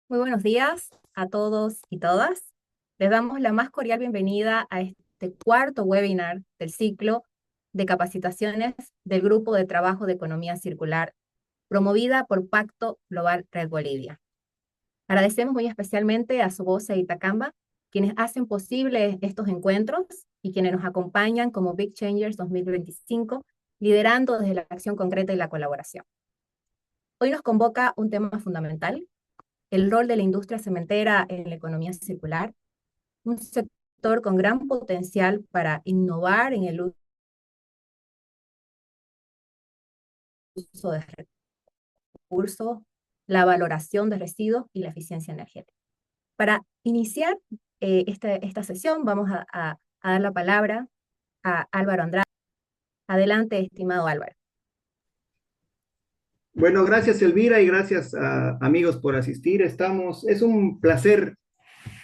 Muy buenos días a todos y todas. Les damos la más cordial bienvenida a este cuarto webinar del ciclo de capacitaciones del Grupo de Trabajo de Economía Circular, promovida por Pacto Global Red Bolivia. Agradecemos muy especialmente a Sobosa y Itacamba, quienes hacen posible estos encuentros y quienes nos acompañan como Big Changers 2025, liderando desde la acción concreta y la colaboración. Hoy nos convoca un tema fundamental: el rol de la industria cementera en la economía circular, un sector con gran potencial para innovar en el uso de recursos, la valoración de residuos y la eficiencia energética. Para iniciar esta sesión, vamos a dar la palabra a Álvaro Andrade. Adelante, estimado Álvaro. Bueno, gracias Elvira y gracias amigos por asistir. Es un placer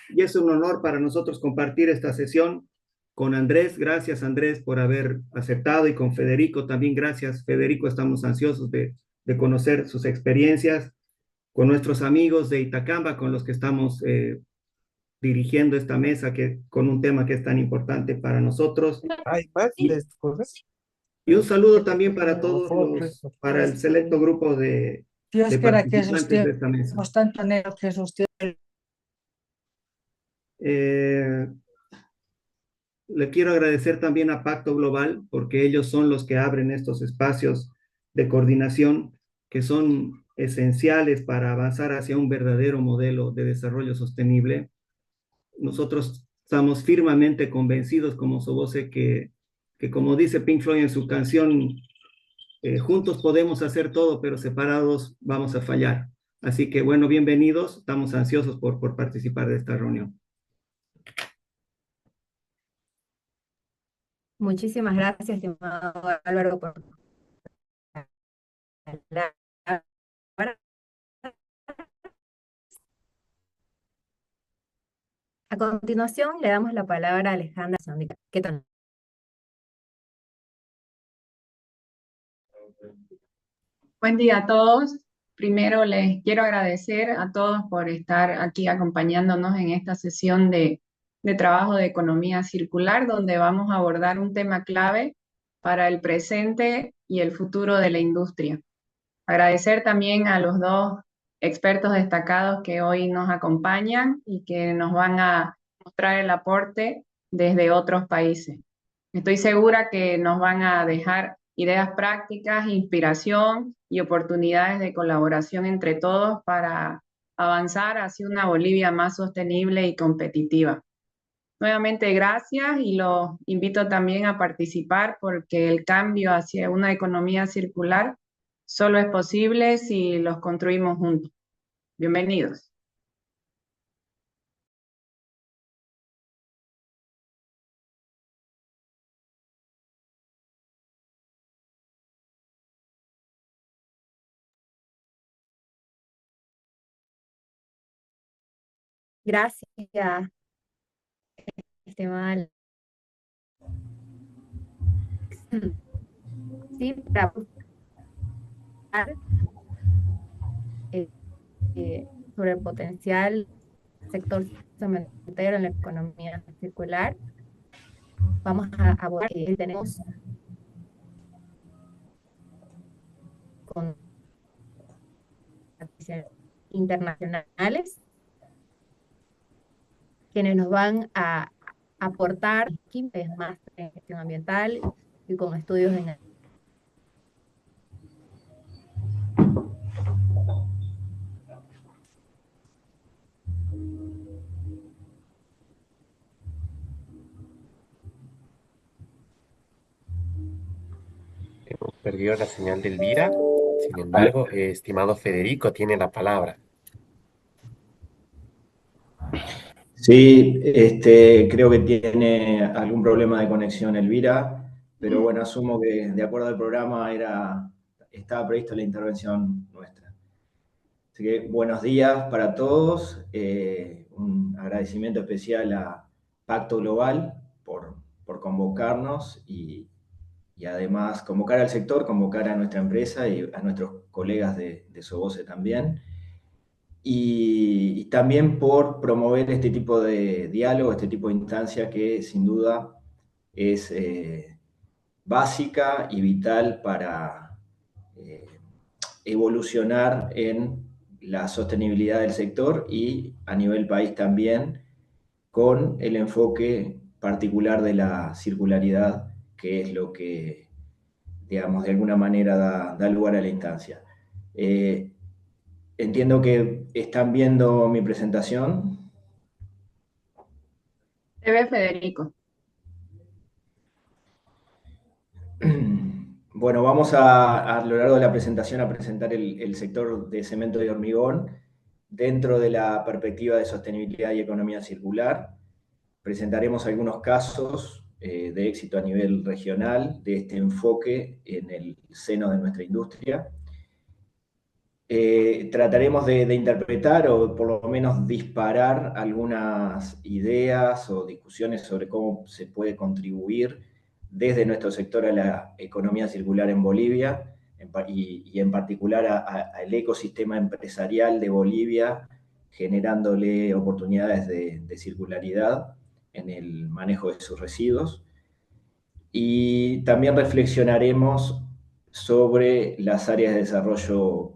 y es un honor para nosotros compartir esta sesión con Andrés. Gracias Andrés por haber aceptado, y con Federico también gracias. Federico, estamos ansiosos de conocer sus experiencias con nuestros amigos de Itacamba, con los que estamos dirigiendo esta mesa, con un tema que es tan importante para nosotros. Hay más de estas cosas. Y un saludo también para todos para el selecto grupo Dios de quiera que participantes usted, de esta mesa. bastante anhelo que usted. Eh, Le quiero agradecer también a Pacto Global, porque ellos son los que abren estos espacios de coordinación que son esenciales para avanzar hacia un verdadero modelo de desarrollo sostenible. Nosotros estamos firmemente convencidos como Sobose que como dice Pink Floyd en su canción, juntos podemos hacer todo, pero separados vamos a fallar. Así que bueno, bienvenidos, estamos ansiosos por participar de esta reunión. Muchísimas gracias, estimado Álvaro, por la palabra. A continuación, le damos la palabra a Alejandra Sondica. ¿Qué tal? Buen día a todos. Primero les quiero agradecer a todos por estar aquí acompañándonos en esta sesión de trabajo de economía circular, donde vamos a abordar un tema clave para el presente y el futuro de la industria. Agradecer también a los dos expertos destacados que hoy nos acompañan y que nos van a mostrar el aporte desde otros países. Estoy segura que nos van a dejar ideas prácticas, inspiración y oportunidades de colaboración entre todos para avanzar hacia una Bolivia más sostenible y competitiva. Nuevamente, gracias y los invito también a participar, porque el cambio hacia una economía circular solo es posible si los construimos juntos. Bienvenidos. Gracias, estimada. Sí, para hablar eh, sobre el potencial sector cementero en la economía circular, vamos a abordar que tenemos con internacionales, quienes nos van a aportar más en gestión ambiental y con estudios en Hemos perdido la señal de Elvira. Sin embargo, estimado Federico, tiene la palabra. Sí, creo que tiene algún problema de conexión Elvira, pero bueno, asumo que de acuerdo al programa estaba prevista la intervención nuestra. Así que buenos días para todos. Un agradecimiento especial a Pacto Global por convocarnos y además convocar al sector, convocar a nuestra empresa y a nuestros colegas de Soboce también. y también por promover este tipo de diálogo, este tipo de instancia que sin duda es básica y vital para evolucionar en la sostenibilidad del sector y a nivel país también, con el enfoque particular de la circularidad, que es lo que, digamos, de alguna manera da lugar a la instancia. Entiendo que están viendo mi presentación. Te ve, Federico. Bueno, vamos a lo largo de la presentación a presentar el sector de cemento y hormigón dentro de la perspectiva de sostenibilidad y economía circular. Presentaremos algunos casos de éxito a nivel regional de este enfoque en el seno de nuestra industria. Trataremos de interpretar o por lo menos disparar algunas ideas o discusiones sobre cómo se puede contribuir desde nuestro sector a la economía circular en Bolivia y en particular al ecosistema empresarial de Bolivia, generándole oportunidades de circularidad en el manejo de sus residuos. Y también reflexionaremos sobre las áreas de desarrollo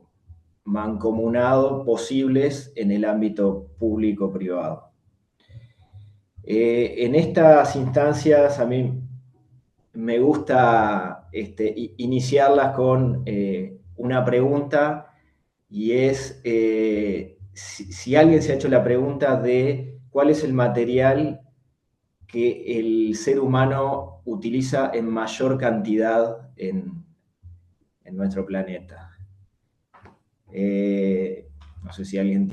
mancomunado posibles en el ámbito público-privado. En estas instancias a mí me gusta iniciarlas con una pregunta, y es si alguien se ha hecho la pregunta de cuál es el material que el ser humano utiliza en mayor cantidad en nuestro planeta. No sé si alguien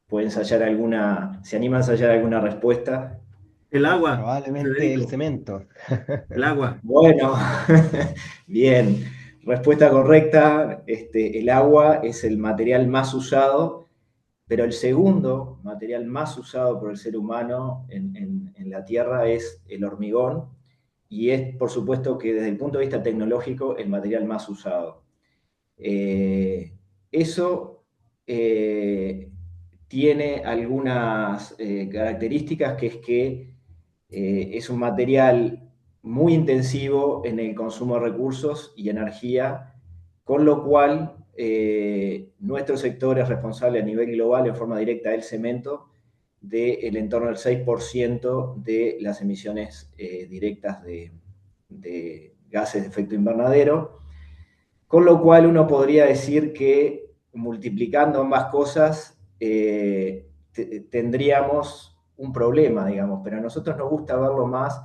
puede ensayar se anima a ensayar alguna respuesta. El agua, Probablemente Federico, el cemento. el agua. Bueno, bien, respuesta correcta. El agua es el material más usado, pero el segundo material más usado por el ser humano en la Tierra es el hormigón, y es, por supuesto, que desde el punto de vista tecnológico, el material más usado. Eso tiene algunas características, que es que es un material muy intensivo en el consumo de recursos y energía, con lo cual nuestro sector es responsable a nivel global, en forma directa, del cemento, del entorno del 6% de las emisiones directas de gases de efecto invernadero, con lo cual uno podría decir que multiplicando ambas cosas tendríamos un problema, digamos, pero a nosotros nos gusta verlo más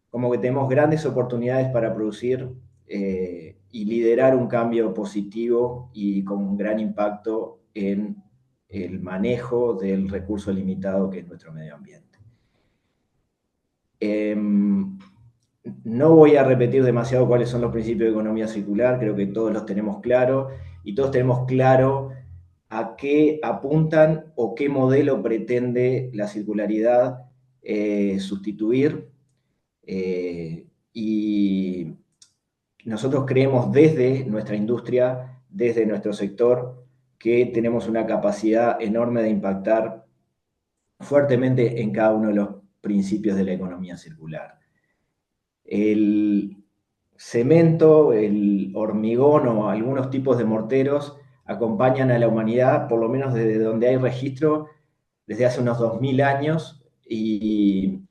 como que tenemos grandes oportunidades para producir y liderar un cambio positivo y con un gran impacto en el manejo del recurso limitado que es nuestro medio ambiente. No voy a repetir demasiado cuáles son los principios de economía circular, creo que todos los tenemos claro, y todos tenemos claro a qué apuntan o qué modelo pretende la circularidad sustituir. Y nosotros creemos desde nuestra industria, desde nuestro sector, que tenemos una capacidad enorme de impactar fuertemente en cada uno de los principios de la economía circular. El cemento, el hormigón o algunos tipos de morteros acompañan a la humanidad, por lo menos desde donde hay registro, desde hace unos 2000 años, y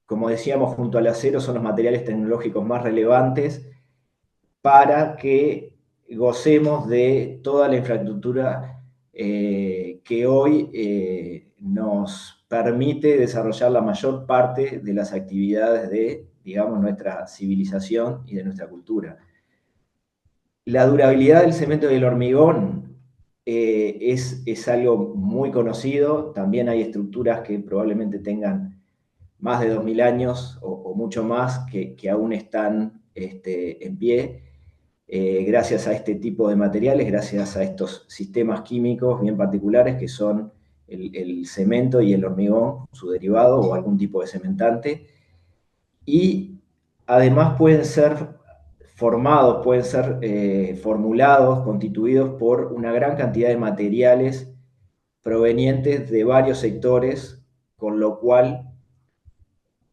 como decíamos, junto al acero son los materiales tecnológicos más relevantes para que gocemos de toda la infraestructura que hoy nos permite desarrollar la mayor parte de las actividades de, digamos, nuestra civilización y de nuestra cultura. La durabilidad del cemento y del hormigón es algo muy conocido. También hay estructuras que probablemente tengan más de 2000 años o mucho más que aún están en pie, gracias a este tipo de materiales, gracias a estos sistemas químicos bien particulares que son el cemento y el hormigón, su derivado o algún tipo de cementante. Y además pueden ser formulados, constituidos por una gran cantidad de materiales provenientes de varios sectores, con lo cual,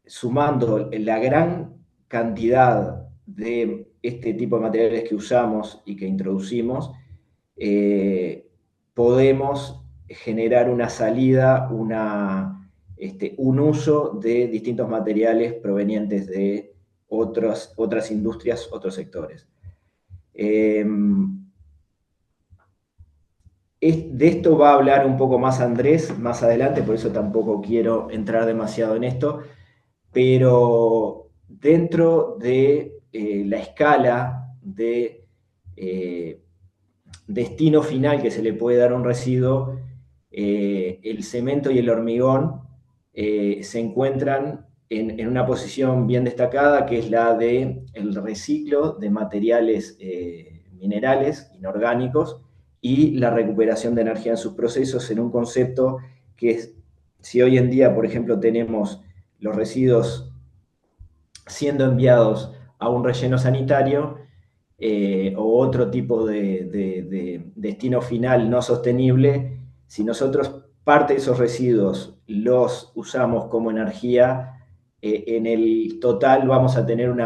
sumando la gran cantidad de este tipo de materiales que usamos y que introducimos, podemos generar una salida, un uso de distintos materiales provenientes de otras industrias, otros sectores. De esto va a hablar un poco más Andrés más adelante, por eso tampoco quiero entrar demasiado en esto, pero dentro de la escala de destino final que se le puede dar a un residuo, el cemento y el hormigón se encuentran en una posición bien destacada, que es la del reciclo de materiales minerales inorgánicos y la recuperación de energía en sus procesos, en un concepto que es, si hoy en día, por ejemplo, tenemos los residuos siendo enviados a un relleno sanitario, o otro tipo de destino final no sostenible, si nosotros parte de esos residuos los usamos como energía, en el total vamos a tener un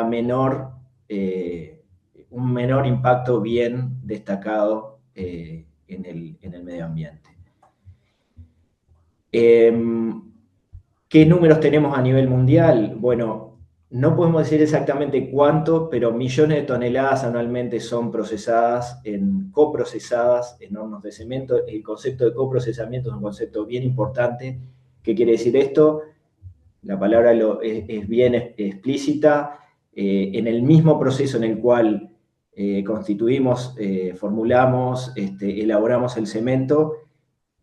menor impacto bien destacado en el medio ambiente. ¿Qué números tenemos a nivel mundial? Bueno, no podemos decir exactamente cuánto, pero millones de toneladas anualmente son coprocesadas en hornos de cemento. El concepto de coprocesamiento es un concepto bien importante. ¿Qué quiere decir esto? La palabra es bien explícita. En el mismo proceso en el cual constituimos, formulamos, elaboramos el cemento,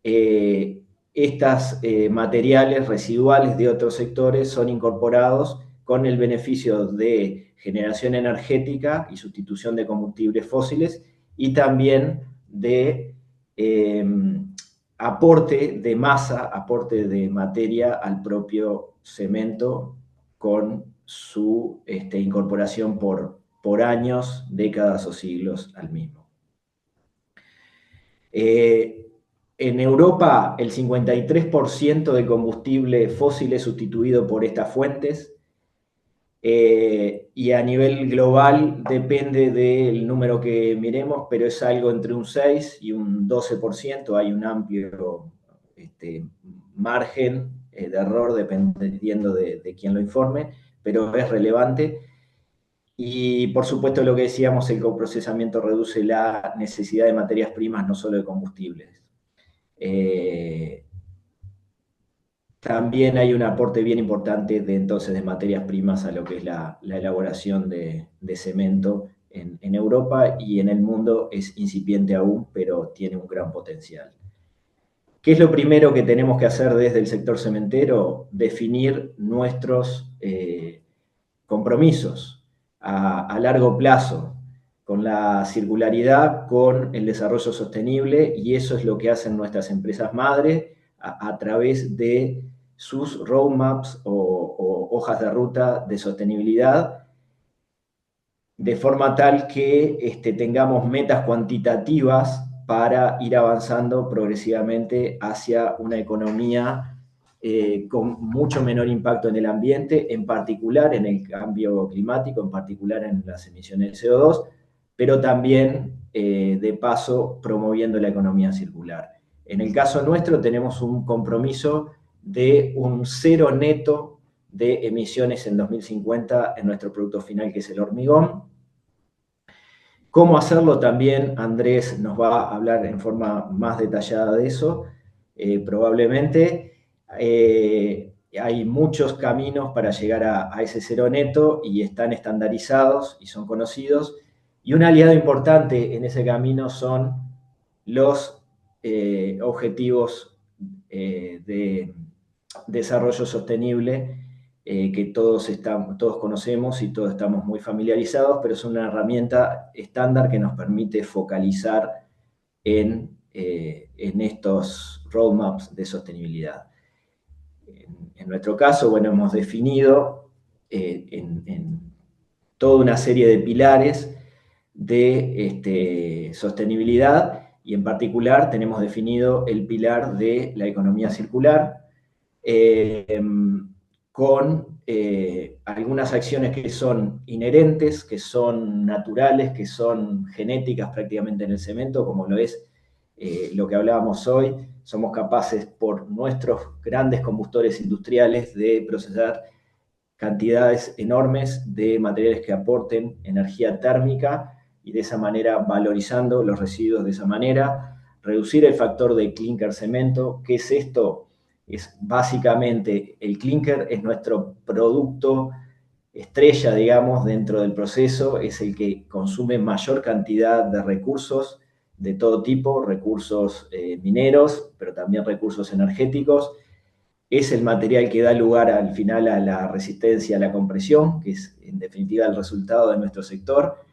estos materiales residuales de otros sectores son incorporados con el beneficio de generación energética y sustitución de combustibles fósiles, y también de aporte de masa, aporte de materia al propio cemento, con su incorporación por años, décadas o siglos al mismo. En Europa, el 53% de combustible fósil es sustituido por estas fuentes, y a nivel global depende del número que miremos, pero es algo entre un 6 y un 12%. Hay un amplio margen de error dependiendo de quién lo informe, pero es relevante. Y por supuesto, lo que decíamos, el coprocesamiento reduce la necesidad de materias primas, no solo de combustibles. También hay un aporte bien importante de materias primas a lo que es la elaboración de cemento en Europa, y en el mundo es incipiente aún, pero tiene un gran potencial. ¿Qué es lo primero que tenemos que hacer desde el sector cementero? Definir nuestros compromisos a largo plazo con la circularidad, con el desarrollo sostenible, y eso es lo que hacen nuestras empresas madre a través de sus roadmaps o hojas de ruta de sostenibilidad, de forma tal que tengamos metas cuantitativas para ir avanzando progresivamente hacia una economía con mucho menor impacto en el ambiente, en particular en el cambio climático, en particular en las emisiones de CO2, pero también, de paso, promoviendo la economía circular. En el caso nuestro tenemos un compromiso de un cero neto de emisiones en 2050 en nuestro producto final, que es el hormigón. ¿Cómo hacerlo? También Andrés nos va a hablar en forma más detallada de eso, probablemente. Hay muchos caminos para llegar a ese cero neto, y están estandarizados y son conocidos. Y un aliado importante en ese camino son los objetivos de desarrollo sostenible, que todos conocemos y todos estamos muy familiarizados, pero es una herramienta estándar que nos permite focalizar en estos roadmaps de sostenibilidad. En nuestro caso, bueno, hemos definido en toda una serie de pilares de sostenibilidad, y en particular tenemos definido el pilar de la economía circular, con algunas acciones que son inherentes, que son naturales, que son genéticas prácticamente en el cemento, como lo es lo que hablábamos hoy. Somos capaces, por nuestros grandes combustores industriales, de procesar cantidades enormes de materiales que aporten energía térmica y de esa manera, valorizando los residuos de esa manera, reducir el factor de clinker cemento. ¿Qué es esto? Es básicamente, el clinker es nuestro producto estrella, digamos, dentro del proceso, es el que consume mayor cantidad de recursos de todo tipo, recursos mineros, pero también recursos energéticos. Es el material que da lugar al final a la resistencia a la compresión, que es en definitiva el resultado de nuestro sector,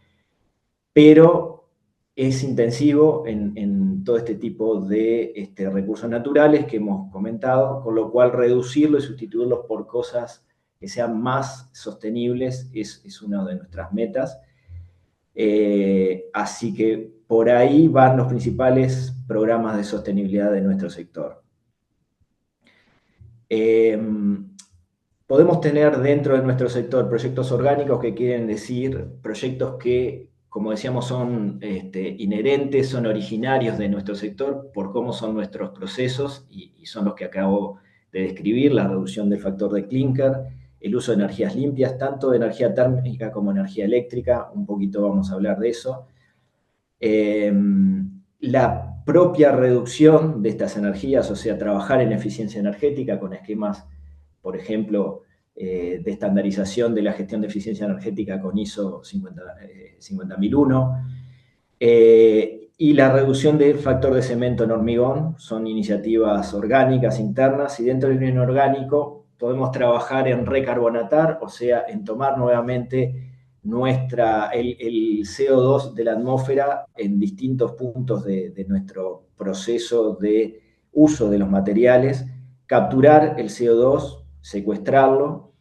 pero es intensivo en todo este tipo de recursos naturales que hemos comentado, con lo cual reducirlo y sustituirlos por cosas que sean más sostenibles es una de nuestras metas. Así que por ahí van los principales programas de sostenibilidad de nuestro sector. Podemos tener dentro de nuestro sector proyectos orgánicos, que quieren decir proyectos que, como decíamos, son inherentes, son originarios de nuestro sector por cómo son nuestros procesos y son los que acabo de describir: la reducción del factor de clinker, el uso de energías limpias, tanto de energía térmica como energía eléctrica. Un poquito vamos a hablar de eso. La propia reducción de estas energías, o sea, trabajar en eficiencia energética con esquemas, por ejemplo, de estandarización de la gestión de eficiencia energética con ISO 50001, y la reducción del factor de cemento en hormigón. Son iniciativas orgánicas internas, y dentro del inorgánico podemos trabajar en recarbonatar, o sea, en tomar nuevamente el CO2 de la atmósfera en distintos puntos de nuestro proceso de uso de los materiales, capturar el CO2, secuestrarlo,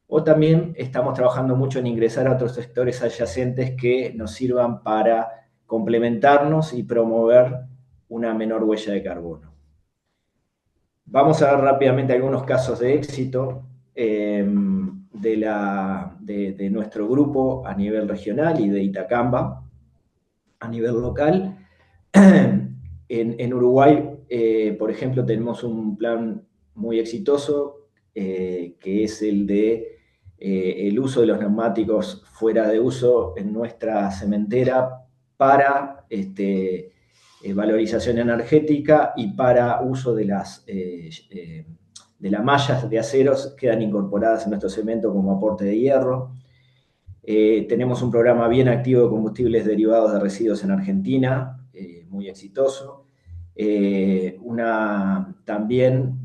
o también estamos trabajando mucho en ingresar a otros sectores adyacentes que nos sirvan para complementarnos y promover una menor huella de carbono. Vamos a ver rápidamente algunos casos de éxito de nuestro grupo a nivel regional y de Itacamba a nivel local. En Uruguay, por ejemplo, tenemos un plan muy exitoso, que es el de el uso de los neumáticos fuera de uso en nuestra cementera para valorización energética y para uso de las mallas de aceros que quedan incorporadas en nuestro cemento como aporte de hierro. Tenemos un programa bien activo de combustibles derivados de residuos en Argentina, muy exitoso. También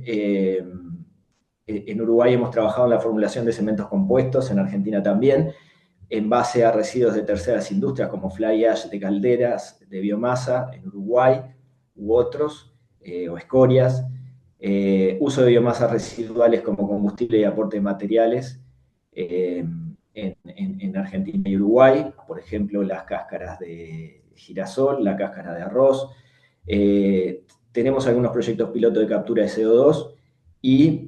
en Uruguay hemos trabajado en la formulación de cementos compuestos, en Argentina también, en base a residuos de terceras industrias como fly ash de calderas de biomasa en Uruguay u otros, o escorias. Uso de biomasas residuales como combustible y aporte de materiales en Argentina y Uruguay, por ejemplo, las cáscaras de girasol, la cáscara de arroz. Tenemos algunos proyectos piloto de captura de CO2 y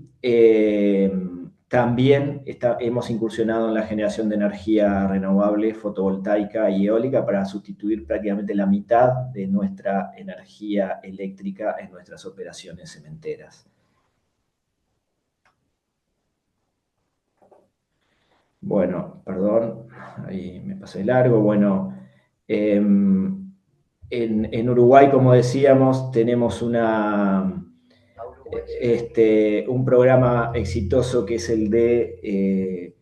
también hemos incursionado en la generación de energía renovable, fotovoltaica y eólica, para sustituir prácticamente la mitad de nuestra energía eléctrica en nuestras operaciones cementeras. Bueno, perdón, ahí me pasé largo. Bueno, en Uruguay, como decíamos, tenemos un programa exitoso que es el de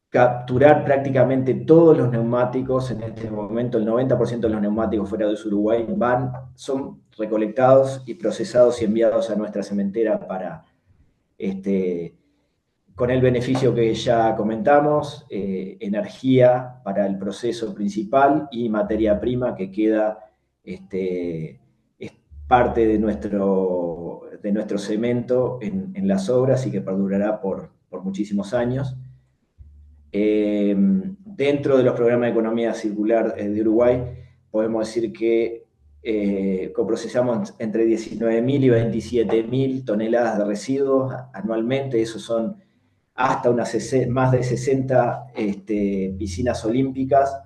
capturar prácticamente todos los neumáticos. En este momento el 90% de los neumáticos fuera de Uruguay son recolectados y procesados y enviados a nuestra cementera para con el beneficio que ya comentamos: energía para el proceso principal y materia prima que queda, es parte de nuestro cemento en las obras y que perdurará por muchísimos años. Dentro de los programas de economía circular de Uruguay, podemos decir que coprocesamos entre 19.000 y 27.000 toneladas de residuos anualmente. Esos son hasta más de 60 piscinas olímpicas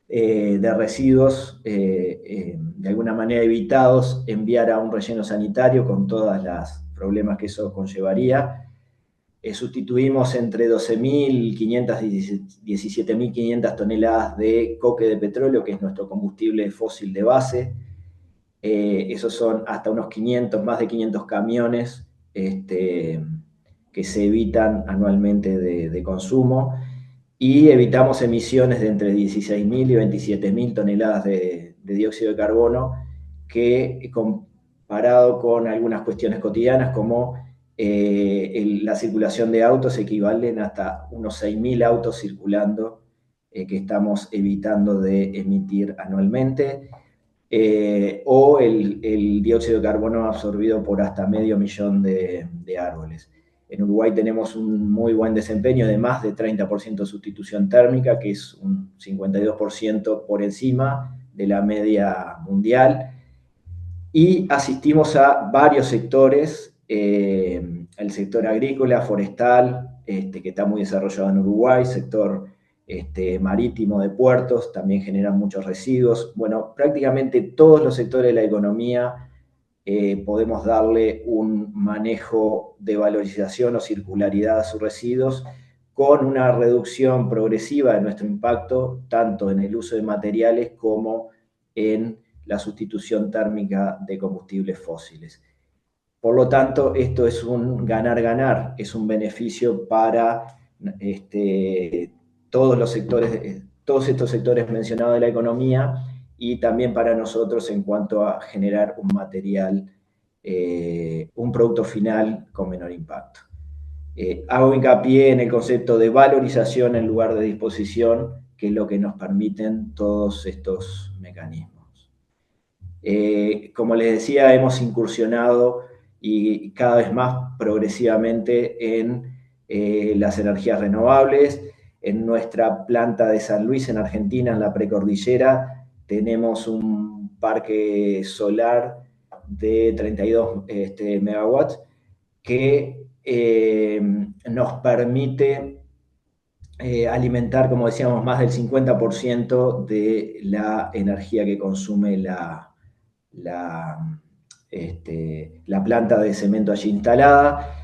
de residuos, de alguna manera evitados enviar a un relleno sanitario con todos los problemas que eso conllevaría. Sustituimos entre 12.500 y 17.500 toneladas de coque de petróleo, que es nuestro combustible fósil de base. Esos son hasta unos 500, más de 500 camiones que se evitan anualmente de consumo, y evitamos emisiones de entre 16.000 y 27.000 toneladas de dióxido de carbono, que comparado con algunas cuestiones cotidianas como la circulación de autos, equivalen hasta unos 6.000 autos circulando que estamos evitando de emitir anualmente, o el dióxido de carbono absorbido por hasta 500.000 de árboles. En Uruguay tenemos un muy buen desempeño de más de 30% de sustitución térmica, que es un 52% por encima de la media mundial. Y asistimos a varios sectores, el sector agrícola, forestal, que está muy desarrollado en Uruguay, sector marítimo de puertos, también generan muchos residuos. Bueno, prácticamente todos los sectores de la economía podemos darle un manejo de valorización o circularidad a sus residuos, con una reducción progresiva de nuestro impacto, tanto en el uso de materiales como en la sustitución térmica de combustibles fósiles. Por lo tanto, esto es un ganar-ganar, es un beneficio para todos estos sectores mencionados de la economía, y también para nosotros en cuanto a generar un material, un producto final con menor impacto. Hago hincapié en el concepto de valorización en lugar de disposición, que es lo que nos permiten todos estos mecanismos. Como les decía, hemos incursionado y cada vez más progresivamente en las energías renovables. En nuestra planta de San Luis, en Argentina, en la precordillera, tenemos un parque solar de 32 megawatts que nos permite alimentar, como decíamos, más del 50% de la energía que consume la planta de cemento allí instalada.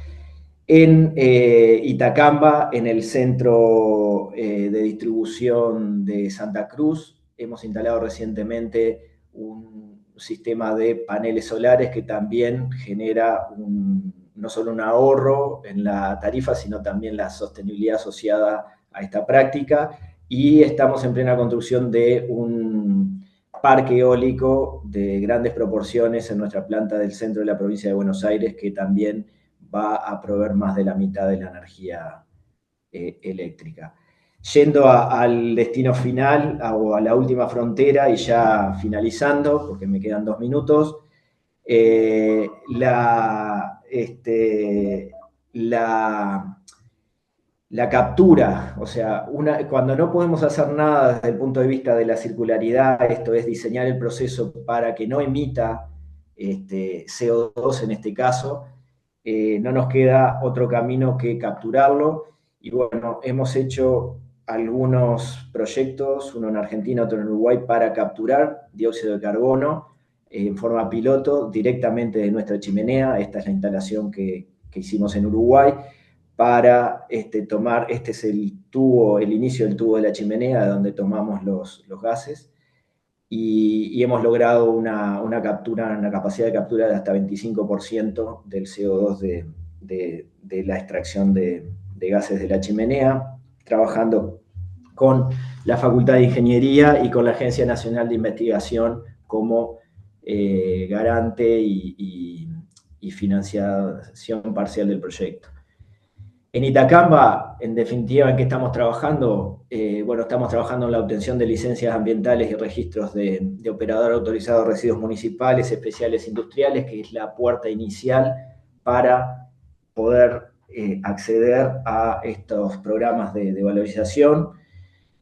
En Itacamba, en el centro de distribución de Santa Cruz, hemos instalado recientemente un sistema de paneles solares que también genera no solo un ahorro en la tarifa, sino también la sostenibilidad asociada a esta práctica. Y estamos en plena construcción de un parque eólico de grandes proporciones en nuestra planta del centro de la provincia de Buenos Aires, que también va a proveer más de la mitad de la energía eléctrica. Yendo al destino final, o a la última frontera, y ya finalizando, porque me quedan 2 minutos, la captura, o sea, cuando no podemos hacer nada desde el punto de vista de la circularidad, esto es diseñar el proceso para que no emita CO2 en este caso, no nos queda otro camino que capturarlo. Y bueno, hemos hecho algunos proyectos, uno en Argentina, otro en Uruguay, para capturar dióxido de carbono en forma piloto directamente de nuestra chimenea. Esta es la instalación que hicimos en Uruguay para tomar, este es el inicio del tubo de la chimenea, de donde tomamos los gases. Y hemos logrado una capacidad de captura de hasta 25% del CO2 de la extracción de gases de la chimenea, trabajando con la Facultad de Ingeniería y con la Agencia Nacional de Investigación como garante y financiación parcial del proyecto. En Itacamba, en definitiva, ¿en qué estamos trabajando? Bueno, estamos trabajando en la obtención de licencias ambientales y registros de operador autorizado de residuos municipales, especiales, industriales, que es la puerta inicial para poder acceder a estos programas de valorización.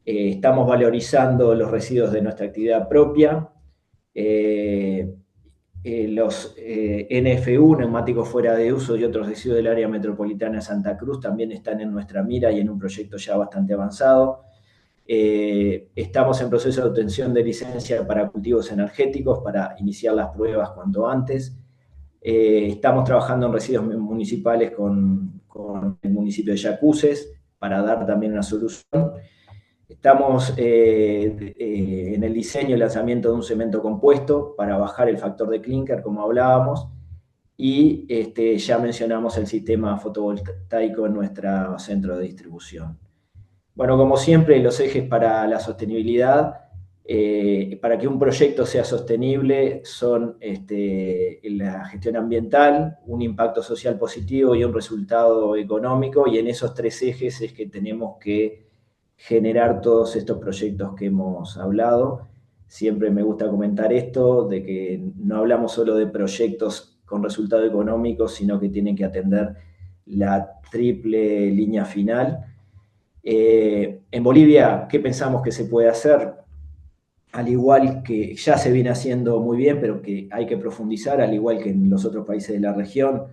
Estamos valorizando los residuos de nuestra actividad propia. Los NFU, neumáticos fuera de uso, y otros residuos del área metropolitana de Santa Cruz también están en nuestra mira y en un proyecto ya bastante avanzado. Estamos en proceso de obtención de licencia para cultivos energéticos para iniciar las pruebas cuanto antes. Estamos trabajando en residuos municipales con el municipio de Yacuces para dar también una solución. Estamos en el diseño y lanzamiento de un cemento compuesto para bajar el factor de clinker, como hablábamos, y ya mencionamos el sistema fotovoltaico en nuestro centro de distribución. Bueno, como siempre, los ejes para la sostenibilidad, para que un proyecto sea sostenible, son la gestión ambiental, un impacto social positivo y un resultado económico, y en esos tres ejes es que tenemos que generar todos estos proyectos que hemos hablado. Siempre me gusta comentar esto, de que no hablamos solo de proyectos con resultado económico, sino que tienen que atender la triple línea final. En Bolivia, ¿qué pensamos que se puede hacer? Al igual que ya se viene haciendo muy bien, pero que hay que profundizar, al igual que en los otros países de la región,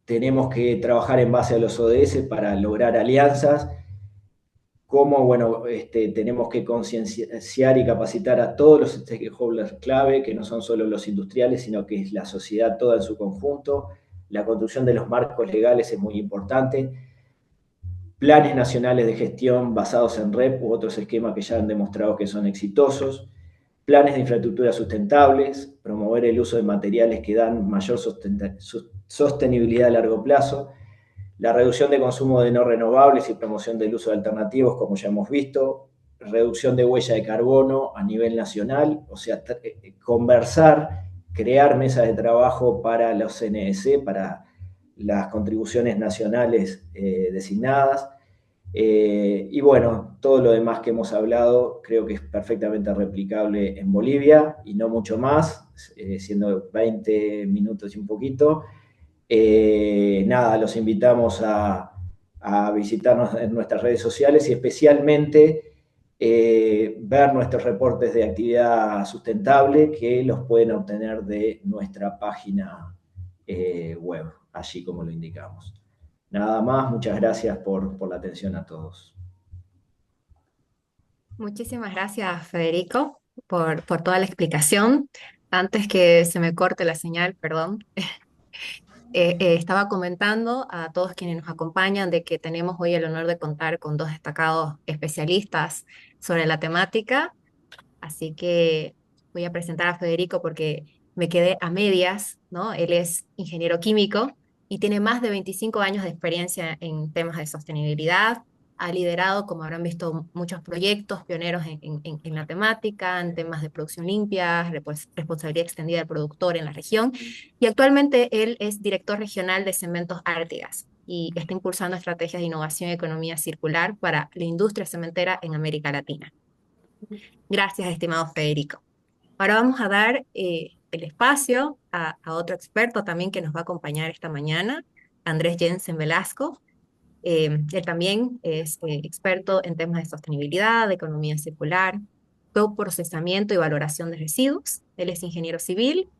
tenemos que trabajar en base a los ODS para lograr alianzas. Como, bueno, tenemos que concienciar y capacitar a todos los stakeholders clave, que no son solo los industriales, sino que es la sociedad toda en su conjunto. La construcción de los marcos legales es muy importante. Planes nacionales de gestión basados en REP u otros esquemas que ya han demostrado que son exitosos. Planes de infraestructura sustentables, promover el uso de materiales que dan mayor sostenibilidad a largo plazo. La reducción de consumo de no renovables y promoción del uso de alternativos, como ya hemos visto. Reducción de huella de carbono a nivel nacional, o sea, conversar, crear mesas de trabajo para los CNS, para las contribuciones nacionales designadas. Y bueno, todo lo demás que hemos hablado creo que es perfectamente replicable en Bolivia y no mucho más, siendo 20 minutos y un poquito. Nada, los invitamos a visitarnos en nuestras redes sociales y especialmente ver nuestros reportes de actividad sustentable, que los pueden obtener de nuestra página web, allí como lo indicamos. Nada más, muchas gracias por la atención a todos. Muchísimas gracias, Federico, por toda la explicación. Antes que se me corte la señal, perdón, estaba comentando a todos quienes nos acompañan de que tenemos hoy el honor de contar con dos destacados especialistas sobre la temática, así que voy a presentar a Federico porque me quedé a medias, ¿no? Él es ingeniero químico y tiene más de 25 años de experiencia en temas de sostenibilidad. Ha liderado, como habrán visto, muchos proyectos pioneros en la temática, en temas de producción limpia, responsabilidad extendida del productor en la región. Y actualmente él es director regional de Cementos Artigas y está impulsando estrategias de innovación y economía circular para la industria cementera en América Latina. Gracias, estimado Federico. Ahora vamos a dar el espacio a otro experto también que nos va a acompañar esta mañana, Andrés Jensen Velasco. Él también es experto en temas de sostenibilidad, de economía circular, procesamiento y valoración de residuos. Él es ingeniero civil,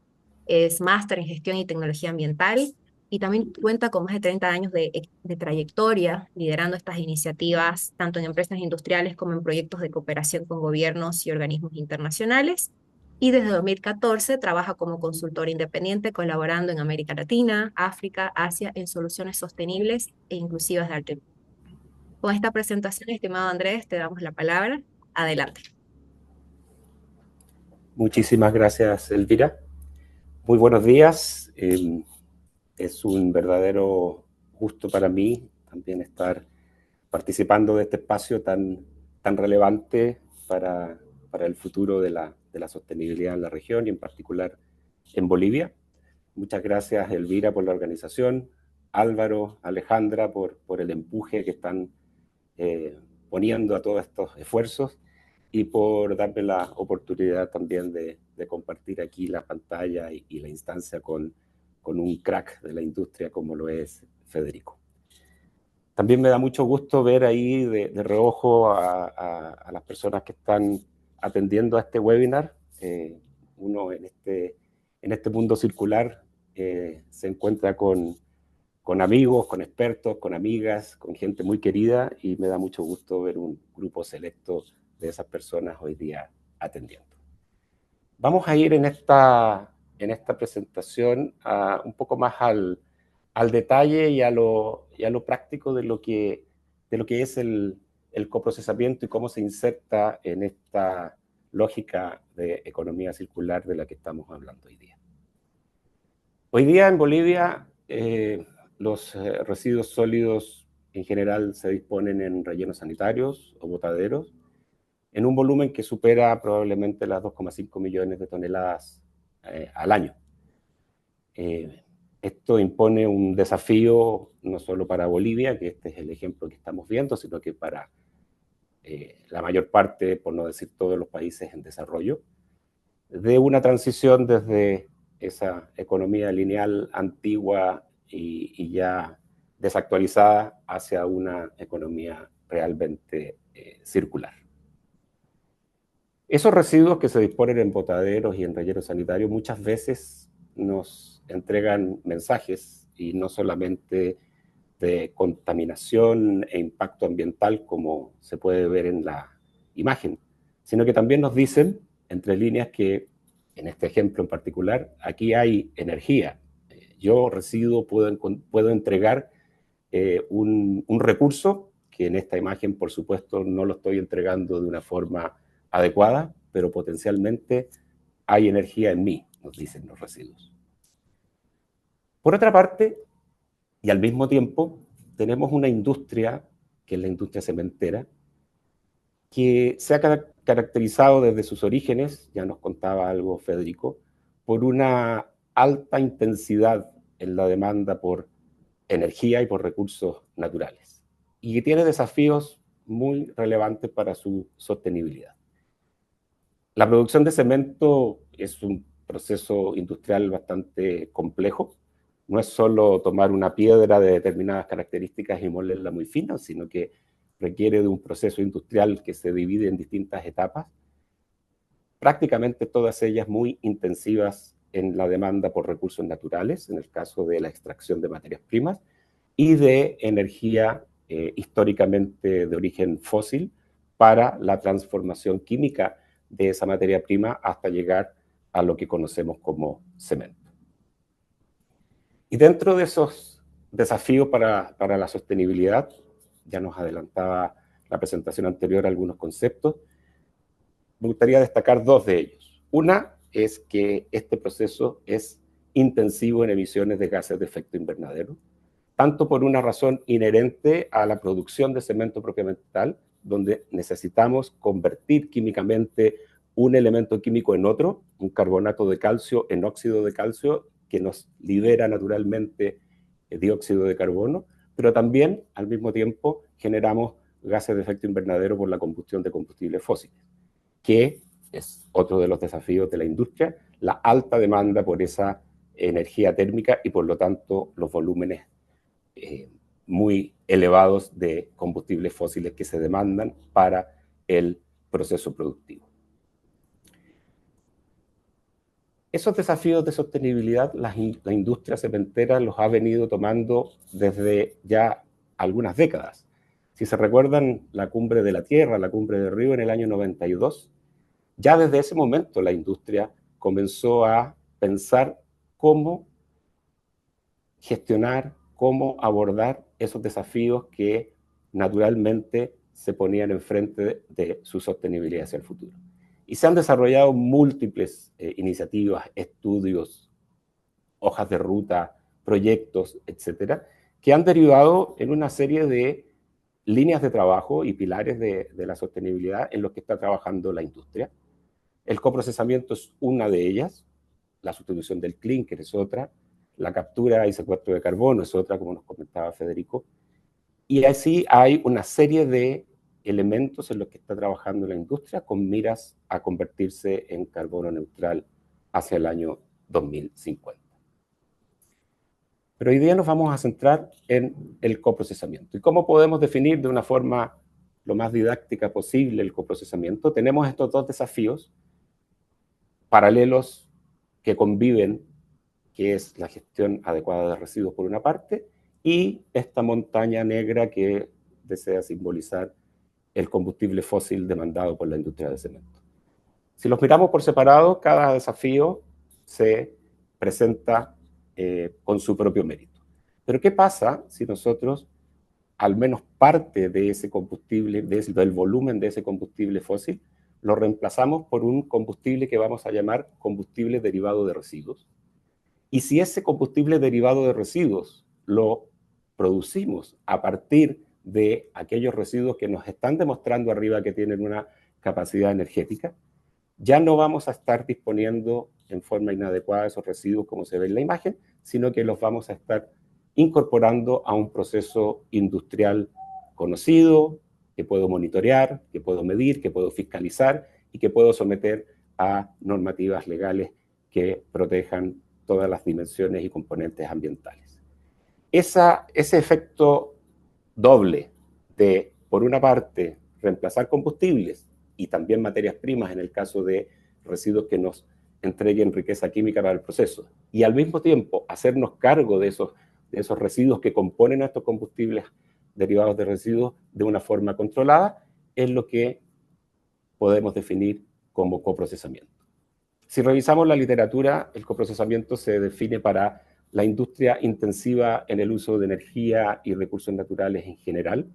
es máster en gestión y tecnología ambiental y también cuenta con más de 30 años de trayectoria liderando estas iniciativas tanto en empresas industriales como en proyectos de cooperación con gobiernos y organismos internacionales. Y desde 2014 trabaja como consultor independiente colaborando en América Latina, África, Asia en soluciones sostenibles e inclusivas de alto impacto. Con esta presentación, estimado Andrés, te damos la palabra. Adelante. Muchísimas gracias, Elvira. Muy buenos días. Es un verdadero gusto para mí también estar participando de este espacio tan relevante para el futuro de la sostenibilidad en la región y en particular en Bolivia. Muchas gracias, Elvira, por la organización, Álvaro, Alejandra, por el empuje que están poniendo a todos estos esfuerzos y por darme la oportunidad también de compartir aquí la pantalla y la instancia con un crack de la industria como lo es Federico. También me da mucho gusto ver ahí de reojo a las personas que están atendiendo a este webinar. uno en este mundo circular se encuentra con amigos, con expertos, con amigas, con gente muy querida, y me da mucho gusto ver un grupo selecto de esas personas hoy día atendiendo. Vamos a ir en esta presentación un poco más al detalle y a lo práctico de lo que es el coprocesamiento y cómo se inserta en esta lógica de economía circular de la que estamos hablando hoy día. Hoy día en Bolivia los residuos sólidos en general se disponen en rellenos sanitarios o botaderos en un volumen que supera probablemente las 2,5 millones de toneladas al año. Esto impone un desafío no solo para Bolivia, que este es el ejemplo que estamos viendo, sino que para la mayor parte, por no decir todos los países en desarrollo, de una transición desde esa economía lineal antigua y ya desactualizada hacia una economía realmente circular. Esos residuos que se disponen en botaderos y en rellenos sanitarios muchas veces nos entregan mensajes, y no solamente de contaminación e impacto ambiental como se puede ver en la imagen, sino que también nos dicen, entre líneas, que en este ejemplo en particular, aquí hay energía. Yo, residuo, puedo entregar un recurso que en esta imagen, por supuesto, no lo estoy entregando de una forma adecuada, pero potencialmente hay energía en mí, nos dicen los residuos. Por otra parte, y al mismo tiempo, tenemos una industria, que es la industria cementera, que se ha caracterizado desde sus orígenes, ya nos contaba algo Federico, por una alta intensidad en la demanda por energía y por recursos naturales, y que tiene desafíos muy relevantes para su sostenibilidad. La producción de cemento es un proceso industrial bastante complejo. No es solo tomar una piedra de determinadas características y molerla muy fina, sino que requiere de un proceso industrial que se divide en distintas etapas, prácticamente todas ellas muy intensivas en la demanda por recursos naturales, en el caso de la extracción de materias primas, y de energía históricamente de origen fósil para la transformación química de esa materia prima hasta llegar a lo que conocemos como cemento. Y dentro de esos desafíos para la sostenibilidad, ya nos adelantaba la presentación anterior algunos conceptos, me gustaría destacar dos de ellos. Una es que este proceso es intensivo en emisiones de gases de efecto invernadero, tanto por una razón inherente a la producción de cemento propiamente tal, donde necesitamos convertir químicamente un elemento químico en otro, un carbonato de calcio en óxido de calcio, que nos libera naturalmente dióxido de carbono, pero también al mismo tiempo generamos gases de efecto invernadero por la combustión de combustibles fósiles, que es otro de los desafíos de la industria, la alta demanda por esa energía térmica y por lo tanto los volúmenes muy elevados de combustibles fósiles que se demandan para el proceso productivo. Esos desafíos de sostenibilidad la industria cementera los ha venido tomando desde ya algunas décadas. Si se recuerdan la Cumbre de la Tierra, la Cumbre de Río en el año 92, ya desde ese momento la industria comenzó a pensar cómo gestionar, cómo abordar esos desafíos que naturalmente se ponían enfrente de su sostenibilidad hacia el futuro. Y se han desarrollado múltiples iniciativas, estudios, hojas de ruta, proyectos, etcétera, que han derivado en una serie de líneas de trabajo y pilares de la sostenibilidad en los que está trabajando la industria. El coprocesamiento es una de ellas, la sustitución del clínker es otra, la captura y secuestro de carbono es otra, como nos comentaba Federico, y así hay una serie de elementos en los que está trabajando la industria con miras a convertirse en carbono neutral hacia el año 2050. Pero hoy día nos vamos a centrar en el coprocesamiento. ¿Y cómo podemos definir de una forma lo más didáctica posible el coprocesamiento? Tenemos estos dos desafíos paralelos que conviven, que es la gestión adecuada de residuos por una parte, y esta montaña negra que desea simbolizar el combustible fósil demandado por la industria del cemento. Si los miramos por separado, cada desafío se presenta con su propio mérito. Pero ¿qué pasa si nosotros, al menos parte de ese combustible, del volumen de ese combustible fósil, lo reemplazamos por un combustible que vamos a llamar combustible derivado de residuos? Y si ese combustible derivado de residuos lo producimos a partir de aquellos residuos que nos están demostrando arriba que tienen una capacidad energética, ya no vamos a estar disponiendo en forma inadecuada esos residuos como se ve en la imagen, sino que los vamos a estar incorporando a un proceso industrial conocido, que puedo monitorear, que puedo medir, que puedo fiscalizar y que puedo someter a normativas legales que protejan todas las dimensiones y componentes ambientales. Ese efecto doble de, por una parte, reemplazar combustibles y también materias primas en el caso de residuos que nos entreguen riqueza química para el proceso, y al mismo tiempo hacernos cargo de esos residuos que componen a estos combustibles derivados de residuos de una forma controlada, es lo que podemos definir como coprocesamiento. Si revisamos la literatura, el coprocesamiento se define para la industria intensiva en el uso de energía y recursos naturales en general,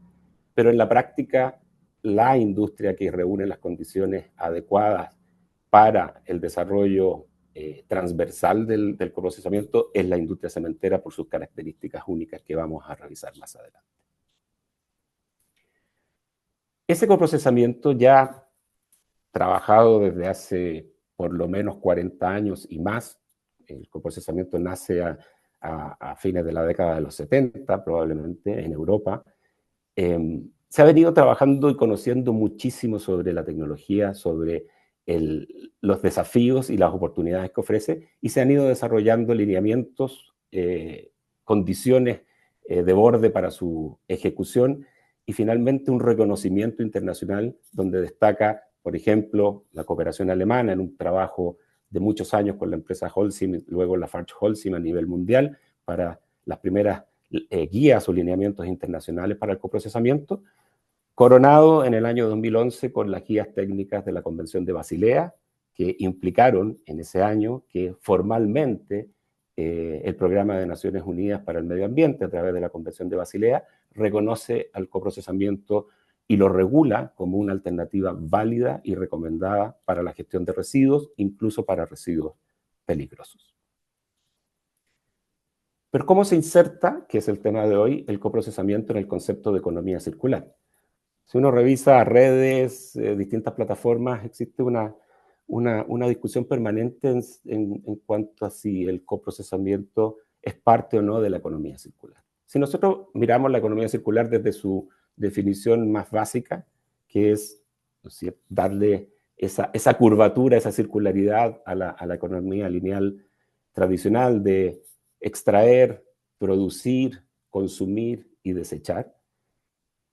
pero en la práctica, la industria que reúne las condiciones adecuadas para el desarrollo transversal del coprocesamiento es la industria cementera por sus características únicas que vamos a revisar más adelante. Ese coprocesamiento ya trabajado desde hace por lo menos 40 años y más, el coprocesamiento nace a fines de la década de los 70, probablemente, en Europa. Se ha venido trabajando y conociendo muchísimo sobre la tecnología, sobre los desafíos y las oportunidades que ofrece, y se han ido desarrollando lineamientos, condiciones de borde para su ejecución, y finalmente un reconocimiento internacional donde destaca, por ejemplo, la cooperación alemana en un trabajo de muchos años con la empresa Holcim, luego la Holcim a nivel mundial, para las primeras guías o lineamientos internacionales para el coprocesamiento, coronado en el año 2011 con las guías técnicas de la Convención de Basilea, que implicaron en ese año que formalmente el Programa de Naciones Unidas para el Medio Ambiente, a través de la Convención de Basilea, reconoce al coprocesamiento y lo regula como una alternativa válida y recomendada para la gestión de residuos, incluso para residuos peligrosos. Pero ¿cómo se inserta, que es el tema de hoy, el coprocesamiento en el concepto de economía circular? Si uno revisa redes, distintas plataformas, existe una discusión permanente en cuanto a si el coprocesamiento es parte o no de la economía circular. Si nosotros miramos la economía circular desde su definición más básica, que es, ¿no es cierto?, darle esa curvatura, esa circularidad a la economía lineal tradicional de extraer, producir, consumir y desechar.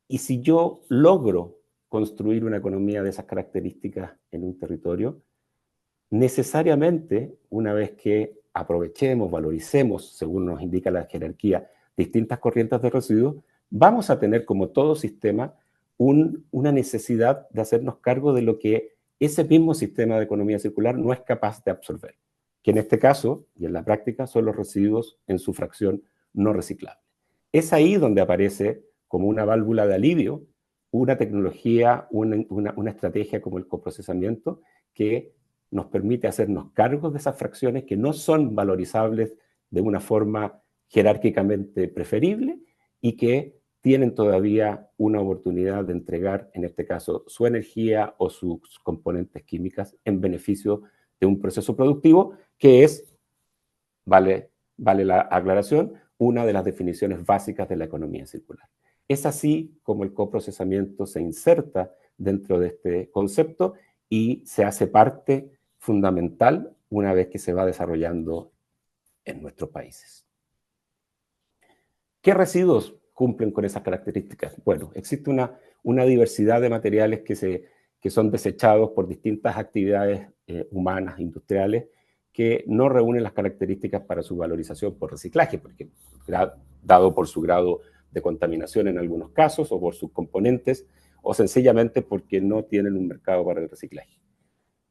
Y si yo logro construir una economía de esas características en un territorio, necesariamente, una vez que aprovechemos, valoricemos, según nos indica la jerarquía, distintas corrientes de residuos, vamos a tener, como todo sistema, una necesidad de hacernos cargo de lo que ese mismo sistema de economía circular no es capaz de absorber, que en este caso, y en la práctica, son los residuos en su fracción no reciclable. Es ahí donde aparece como una válvula de alivio una tecnología, una estrategia como el coprocesamiento que nos permite hacernos cargo de esas fracciones que no son valorizables de una forma jerárquicamente preferible y que tienen todavía una oportunidad de entregar, en este caso, su energía o sus componentes químicas en beneficio de un proceso productivo que es, vale la aclaración, una de las definiciones básicas de la economía circular. Es así como el coprocesamiento se inserta dentro de este concepto y se hace parte fundamental una vez que se va desarrollando en nuestros países. ¿Qué residuos cumplen con esas características? Bueno, existe una diversidad de materiales que que son desechados por distintas actividades humanas, industriales, que no reúnen las características para su valorización por reciclaje, porque dado por su grado de contaminación en algunos casos, o por sus componentes, o sencillamente porque no tienen un mercado para el reciclaje.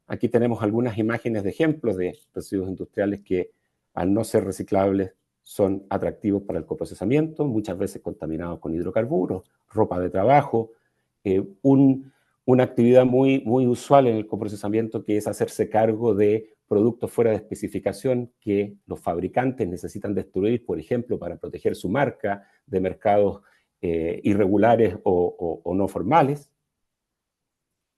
Aquí tenemos algunas imágenes de ejemplos de residuos industriales que, al no ser reciclables, son atractivos para el coprocesamiento, muchas veces contaminados con hidrocarburos, ropa de trabajo, una actividad muy usual en el coprocesamiento, que es hacerse cargo de productos fuera de especificación que los fabricantes necesitan destruir, por ejemplo, para proteger su marca de mercados irregulares o no formales.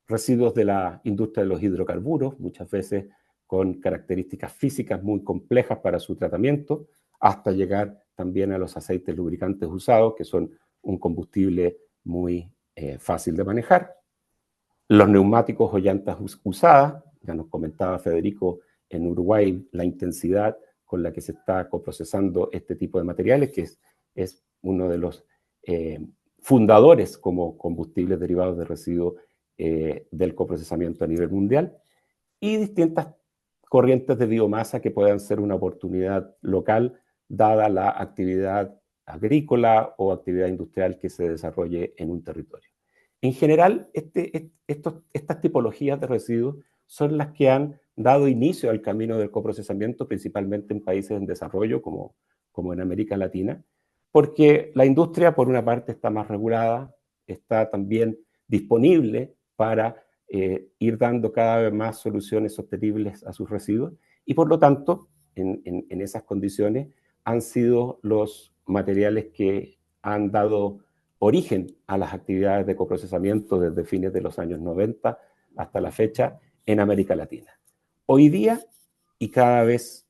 Residuos de la industria de los hidrocarburos, muchas veces con características físicas muy complejas para su tratamiento, hasta llegar también a los aceites lubricantes usados, que son un combustible muy fácil de manejar. Los neumáticos o llantas usadas, ya nos comentaba Federico en Uruguay la intensidad con la que se está coprocesando este tipo de materiales, que es uno de los fundadores como combustibles derivados de residuos del coprocesamiento a nivel mundial, y distintas corrientes de biomasa que puedan ser una oportunidad local dada la actividad agrícola o actividad industrial que se desarrolle en un territorio. En general, estas tipologías de residuos son las que han dado inicio al camino del coprocesamiento, principalmente en países en desarrollo como en América Latina, porque la industria, por una parte, está más regulada, está también disponible para ir dando cada vez más soluciones sostenibles a sus residuos, y por lo tanto, en esas condiciones, han sido los materiales que han dado origen a las actividades de coprocesamiento desde fines de los años 90 hasta la fecha en América Latina. Hoy día, y cada vez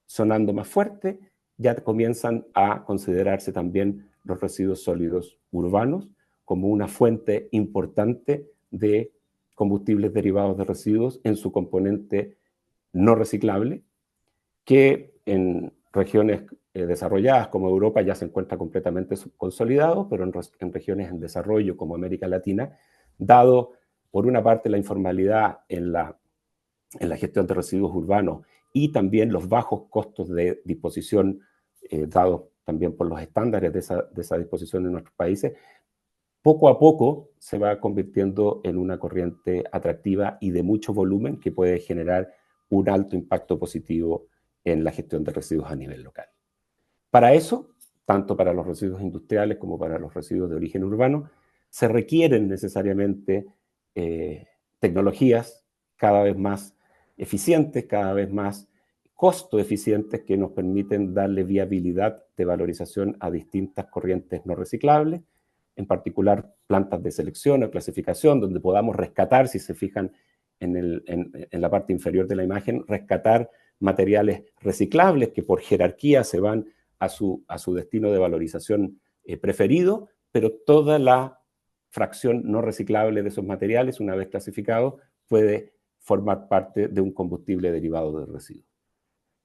sonando más fuerte, ya comienzan a considerarse también los residuos sólidos urbanos como una fuente importante de combustibles derivados de residuos en su componente no reciclable, que en regiones desarrolladas como Europa ya se encuentra completamente consolidado, pero en regiones en desarrollo como América Latina, dado por una parte la informalidad en la gestión de residuos urbanos y también los bajos costos de disposición dados también por los estándares de esa disposición en nuestros países, poco a poco se va convirtiendo en una corriente atractiva y de mucho volumen que puede generar un alto impacto positivo en la gestión de residuos a nivel local. Para eso, tanto para los residuos industriales como para los residuos de origen urbano, se requieren necesariamente tecnologías cada vez más eficientes, cada vez más costo eficientes, que nos permiten darle viabilidad de valorización a distintas corrientes no reciclables, en particular plantas de selección o clasificación, donde podamos rescatar, si se fijan en la parte inferior de la imagen, rescatar materiales reciclables que por jerarquía se van a su destino de valorización preferido, pero toda la fracción no reciclable de esos materiales, una vez clasificados, puede formar parte de un combustible derivado de residuos.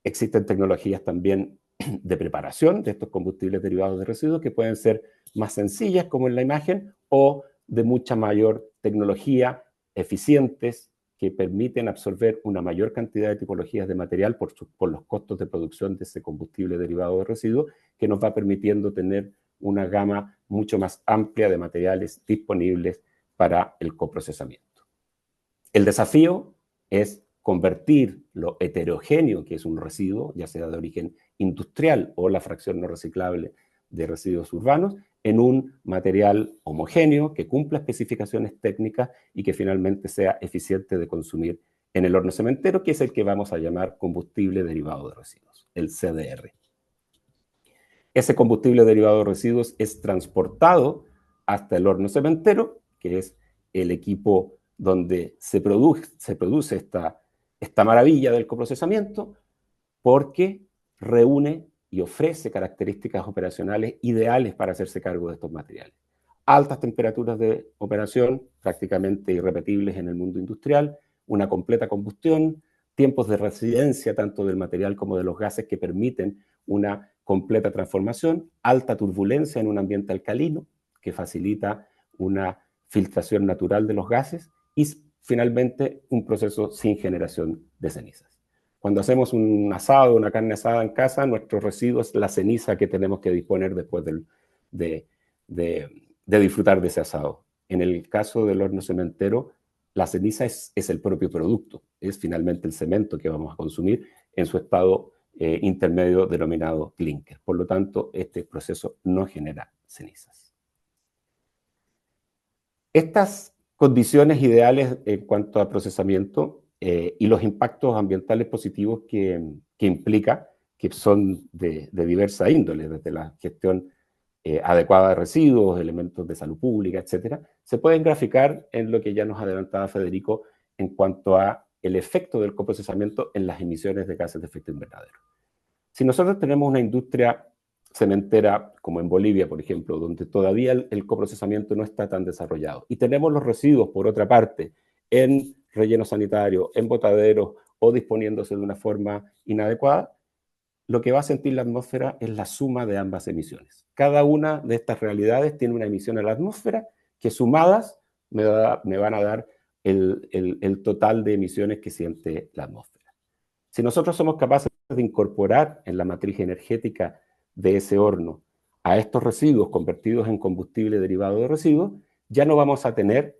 Existen tecnologías también de preparación de estos combustibles derivados de residuos que pueden ser más sencillas, como en la imagen, o de mucha mayor tecnología, eficientes, que permiten absorber una mayor cantidad de tipologías de material por los costos de producción de ese combustible derivado de residuos, que nos va permitiendo tener una gama mucho más amplia de materiales disponibles para el coprocesamiento. El desafío es convertir lo heterogéneo que es un residuo, ya sea de origen industrial o la fracción no reciclable de residuos urbanos, en un material homogéneo que cumpla especificaciones técnicas y que finalmente sea eficiente de consumir en el horno cementero, que es el que vamos a llamar combustible derivado de residuos, el CDR. Ese combustible derivado de residuos es transportado hasta el horno cementero, que es el equipo donde se produce esta maravilla del coprocesamiento, porque reúne y ofrece características operacionales ideales para hacerse cargo de estos materiales. Altas temperaturas de operación, prácticamente irrepetibles en el mundo industrial, una completa combustión, tiempos de residencia tanto del material como de los gases que permiten una completa transformación, alta turbulencia en un ambiente alcalino que facilita una filtración natural de los gases y finalmente un proceso sin generación de cenizas. Cuando hacemos un asado, una carne asada en casa, nuestro residuo es la ceniza que tenemos que disponer después de disfrutar de ese asado. En el caso del horno cementero, la ceniza es el propio producto, es finalmente el cemento que vamos a consumir en su estado intermedio denominado clinker. Por lo tanto, este proceso no genera cenizas. Estas condiciones ideales en cuanto a procesamiento y los impactos ambientales positivos que implica, que son de diversa índole, desde la gestión adecuada de residuos, elementos de salud pública, etcétera, se pueden graficar en lo que ya nos adelantaba Federico en cuanto a el efecto del coprocesamiento en las emisiones de gases de efecto invernadero. Si nosotros tenemos una industria cementera como en Bolivia, por ejemplo, donde todavía el coprocesamiento no está tan desarrollado, y tenemos los residuos, por otra parte, en relleno sanitario, en botaderos o disponiéndose de una forma inadecuada, lo que va a sentir la atmósfera es la suma de ambas emisiones. Cada una de estas realidades tiene una emisión a la atmósfera que sumadas me van a dar el total de emisiones que siente la atmósfera. Si nosotros somos capaces de incorporar en la matriz energética de ese horno a estos residuos convertidos en combustible derivado de residuos, ya no vamos a tener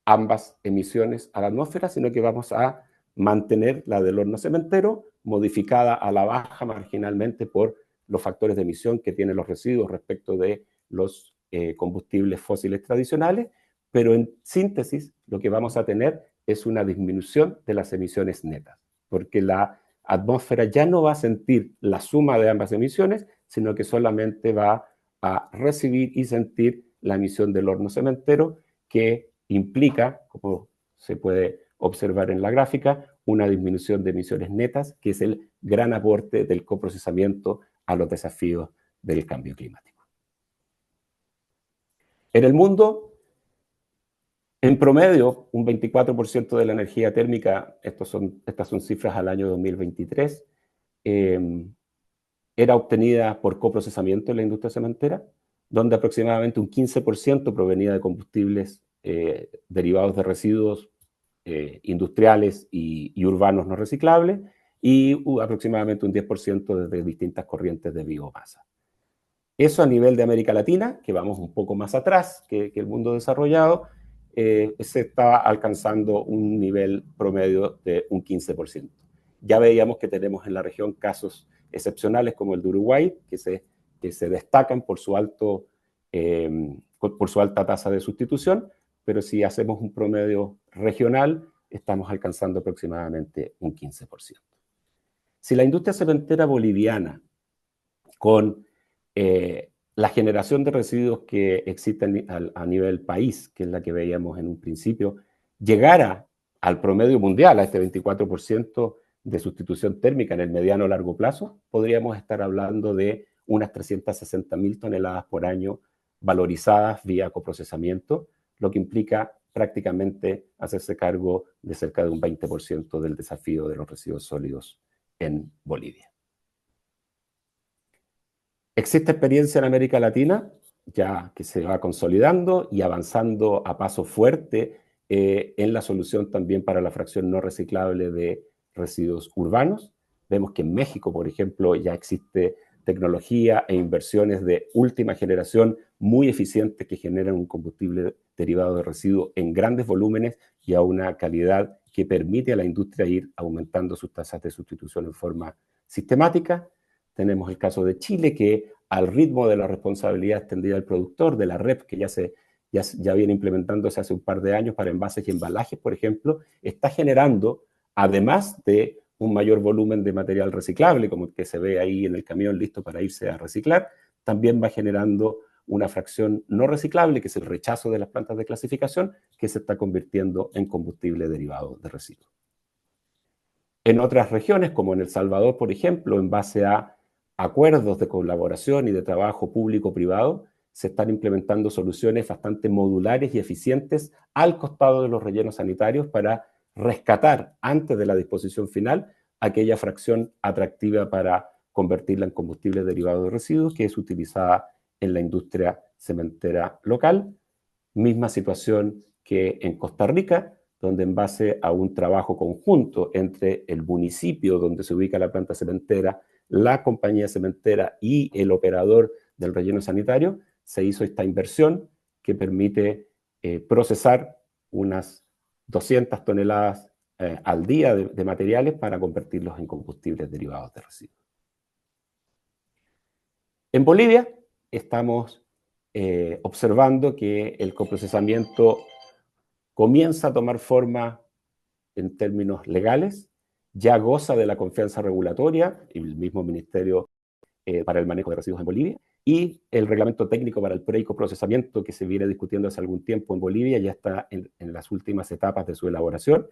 ambas emisiones a la atmósfera, sino que vamos a mantener la del horno cementero, modificada a la baja marginalmente por los factores de emisión que tienen los residuos respecto de los combustibles fósiles tradicionales, pero en síntesis lo que vamos a tener es una disminución de las emisiones netas, porque la atmósfera ya no va a sentir la suma de ambas emisiones, sino que solamente va a recibir y sentir la emisión del horno cementero, que implica, como se puede observar en la gráfica, una disminución de emisiones netas, que es el gran aporte del coprocesamiento a los desafíos del cambio climático. En el mundo, en promedio, un 24% de la energía térmica, estas son cifras al año 2023, era obtenida por coprocesamiento en la industria cementera, donde aproximadamente un 15% provenía de combustibles derivados de residuos industriales y urbanos no reciclables, y aproximadamente un 10% desde distintas corrientes de biomasa. Eso a nivel de América Latina, que vamos un poco más atrás que el mundo desarrollado, se está alcanzando un nivel promedio de un 15%. Ya veíamos que tenemos en la región casos excepcionales como el de Uruguay, que se destacan por su alta tasa de sustitución, pero si hacemos un promedio regional, estamos alcanzando aproximadamente un 15%. Si la industria cementera boliviana, con la generación de residuos que existen a nivel país, que es la que veíamos en un principio, llegara al promedio mundial, a este 24% de sustitución térmica en el mediano o largo plazo, podríamos estar hablando de unas 360.000 toneladas por año valorizadas vía coprocesamiento, lo que implica prácticamente hacerse cargo de cerca de un 20% del desafío de los residuos sólidos en Bolivia. Existe experiencia en América Latina, ya que se va consolidando y avanzando a paso fuerte en la solución también para la fracción no reciclable de residuos urbanos. Vemos que en México, por ejemplo, ya existe tecnología e inversiones de última generación muy eficientes que generan un combustible derivado de residuos en grandes volúmenes y a una calidad que permite a la industria ir aumentando sus tasas de sustitución en forma sistemática. Tenemos el caso de Chile, que al ritmo de la responsabilidad extendida del productor, de la REP, que ya viene implementándose hace un par de años para envases y embalajes, por ejemplo, está generando, además de un mayor volumen de material reciclable, como el que se ve ahí en el camión listo para irse a reciclar, también va generando una fracción no reciclable, que es el rechazo de las plantas de clasificación, que se está convirtiendo en combustible derivado de residuos. En otras regiones, como en El Salvador, por ejemplo, en base a acuerdos de colaboración y de trabajo público-privado, se están implementando soluciones bastante modulares y eficientes al costado de los rellenos sanitarios para rescatar antes de la disposición final aquella fracción atractiva para convertirla en combustible derivado de residuos que es utilizada en la industria cementera local. Misma situación que en Costa Rica, donde en base a un trabajo conjunto entre el municipio donde se ubica la planta cementera, la compañía cementera y el operador del relleno sanitario, se hizo esta inversión que permite procesar unas 200 toneladas al día de materiales para convertirlos en combustibles derivados de residuos. En Bolivia estamos observando que el coprocesamiento comienza a tomar forma en términos legales, ya goza de la confianza regulatoria, el mismo Ministerio para el Manejo de Residuos en Bolivia, y el reglamento técnico para el pre- y coprocesamiento que se viene discutiendo hace algún tiempo en Bolivia ya está en las últimas etapas de su elaboración,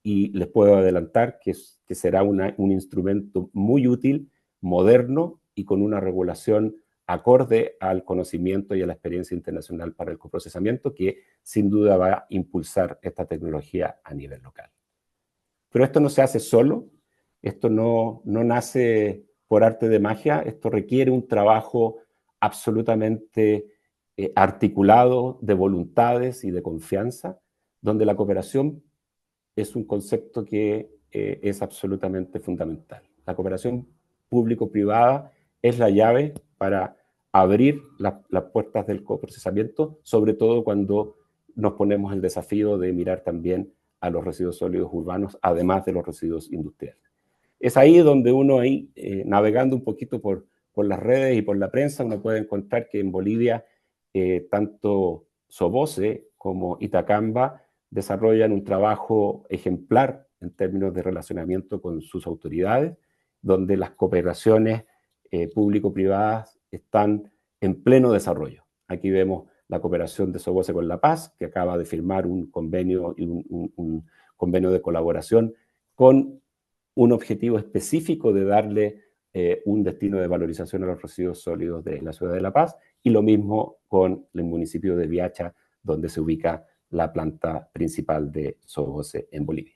y les puedo adelantar que será un instrumento muy útil, moderno y con una regulación acorde al conocimiento y a la experiencia internacional para el coprocesamiento, que sin duda va a impulsar esta tecnología a nivel local. Pero esto no se hace solo, esto no nace por arte de magia, esto requiere un trabajo absolutamente articulado de voluntades y de confianza, donde la cooperación es un concepto que es absolutamente fundamental. La cooperación público-privada es la llave para abrir las puertas del coprocesamiento, sobre todo cuando nos ponemos el desafío de mirar también a los residuos sólidos urbanos, además de los residuos industriales. Es ahí donde uno, navegando un poquito por las redes y por la prensa, uno puede encontrar que en Bolivia tanto Soboce como Itacamba desarrollan un trabajo ejemplar en términos de relacionamiento con sus autoridades, donde las cooperaciones público-privadas están en pleno desarrollo. Aquí vemos la cooperación de Soboce con La Paz, que acaba de firmar un convenio, un convenio de colaboración con un objetivo específico de darle un destino de valorización a los residuos sólidos de la ciudad de La Paz, y lo mismo con el municipio de Viacha, donde se ubica la planta principal de Soboce en Bolivia.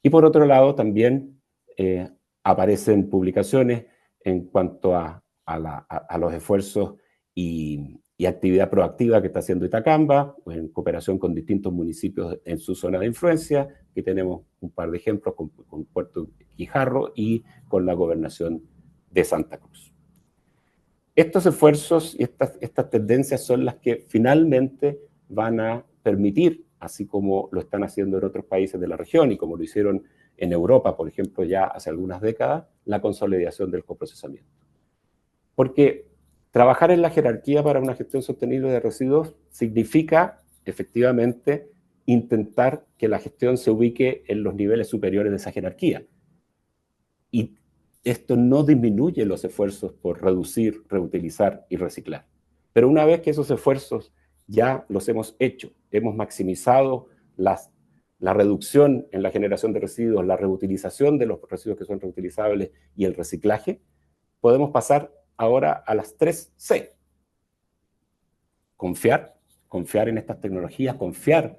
Y por otro lado, también aparecen publicaciones en cuanto a los esfuerzos y actividad proactiva que está haciendo Itacamba, en cooperación con distintos municipios en su zona de influencia, que tenemos un par de ejemplos con Puerto Quijarro y con la gobernación de Santa Cruz. Estos esfuerzos y estas tendencias son las que finalmente van a permitir, así como lo están haciendo en otros países de la región y como lo hicieron en Europa, por ejemplo, ya hace algunas décadas, la consolidación del coprocesamiento. Porque trabajar en la jerarquía para una gestión sostenible de residuos significa, efectivamente, intentar que la gestión se ubique en los niveles superiores de esa jerarquía. Y esto no disminuye los esfuerzos por reducir, reutilizar y reciclar. Pero una vez que esos esfuerzos ya los hemos hecho, hemos maximizado la reducción en la generación de residuos, la reutilización de los residuos que son reutilizables y el reciclaje, podemos pasar ahora a las 3 C. Confiar en estas tecnologías, confiar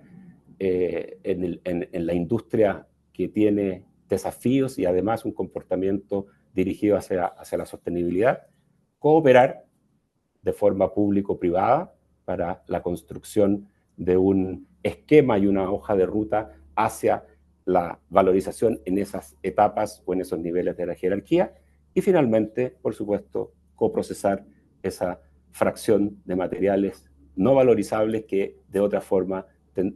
en la industria que tiene desafíos y además un comportamiento dirigido hacia la sostenibilidad, cooperar de forma público-privada para la construcción de un esquema y una hoja de ruta hacia la valorización en esas etapas o en esos niveles de la jerarquía, y finalmente, por supuesto, coprocesar esa fracción de materiales no valorizables que de otra forma,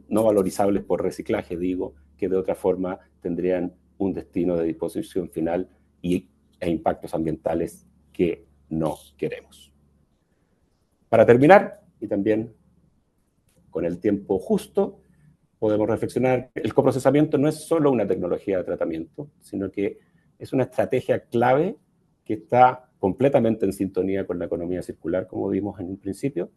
no valorizables por reciclaje, digo, que de otra forma tendrían un destino de disposición final e impactos ambientales que no queremos. Para terminar, y también con el tiempo justo, podemos reflexionar, el coprocesamiento no es solo una tecnología de tratamiento, sino que es una estrategia clave que está completamente en sintonía con la economía circular, como vimos en un principio,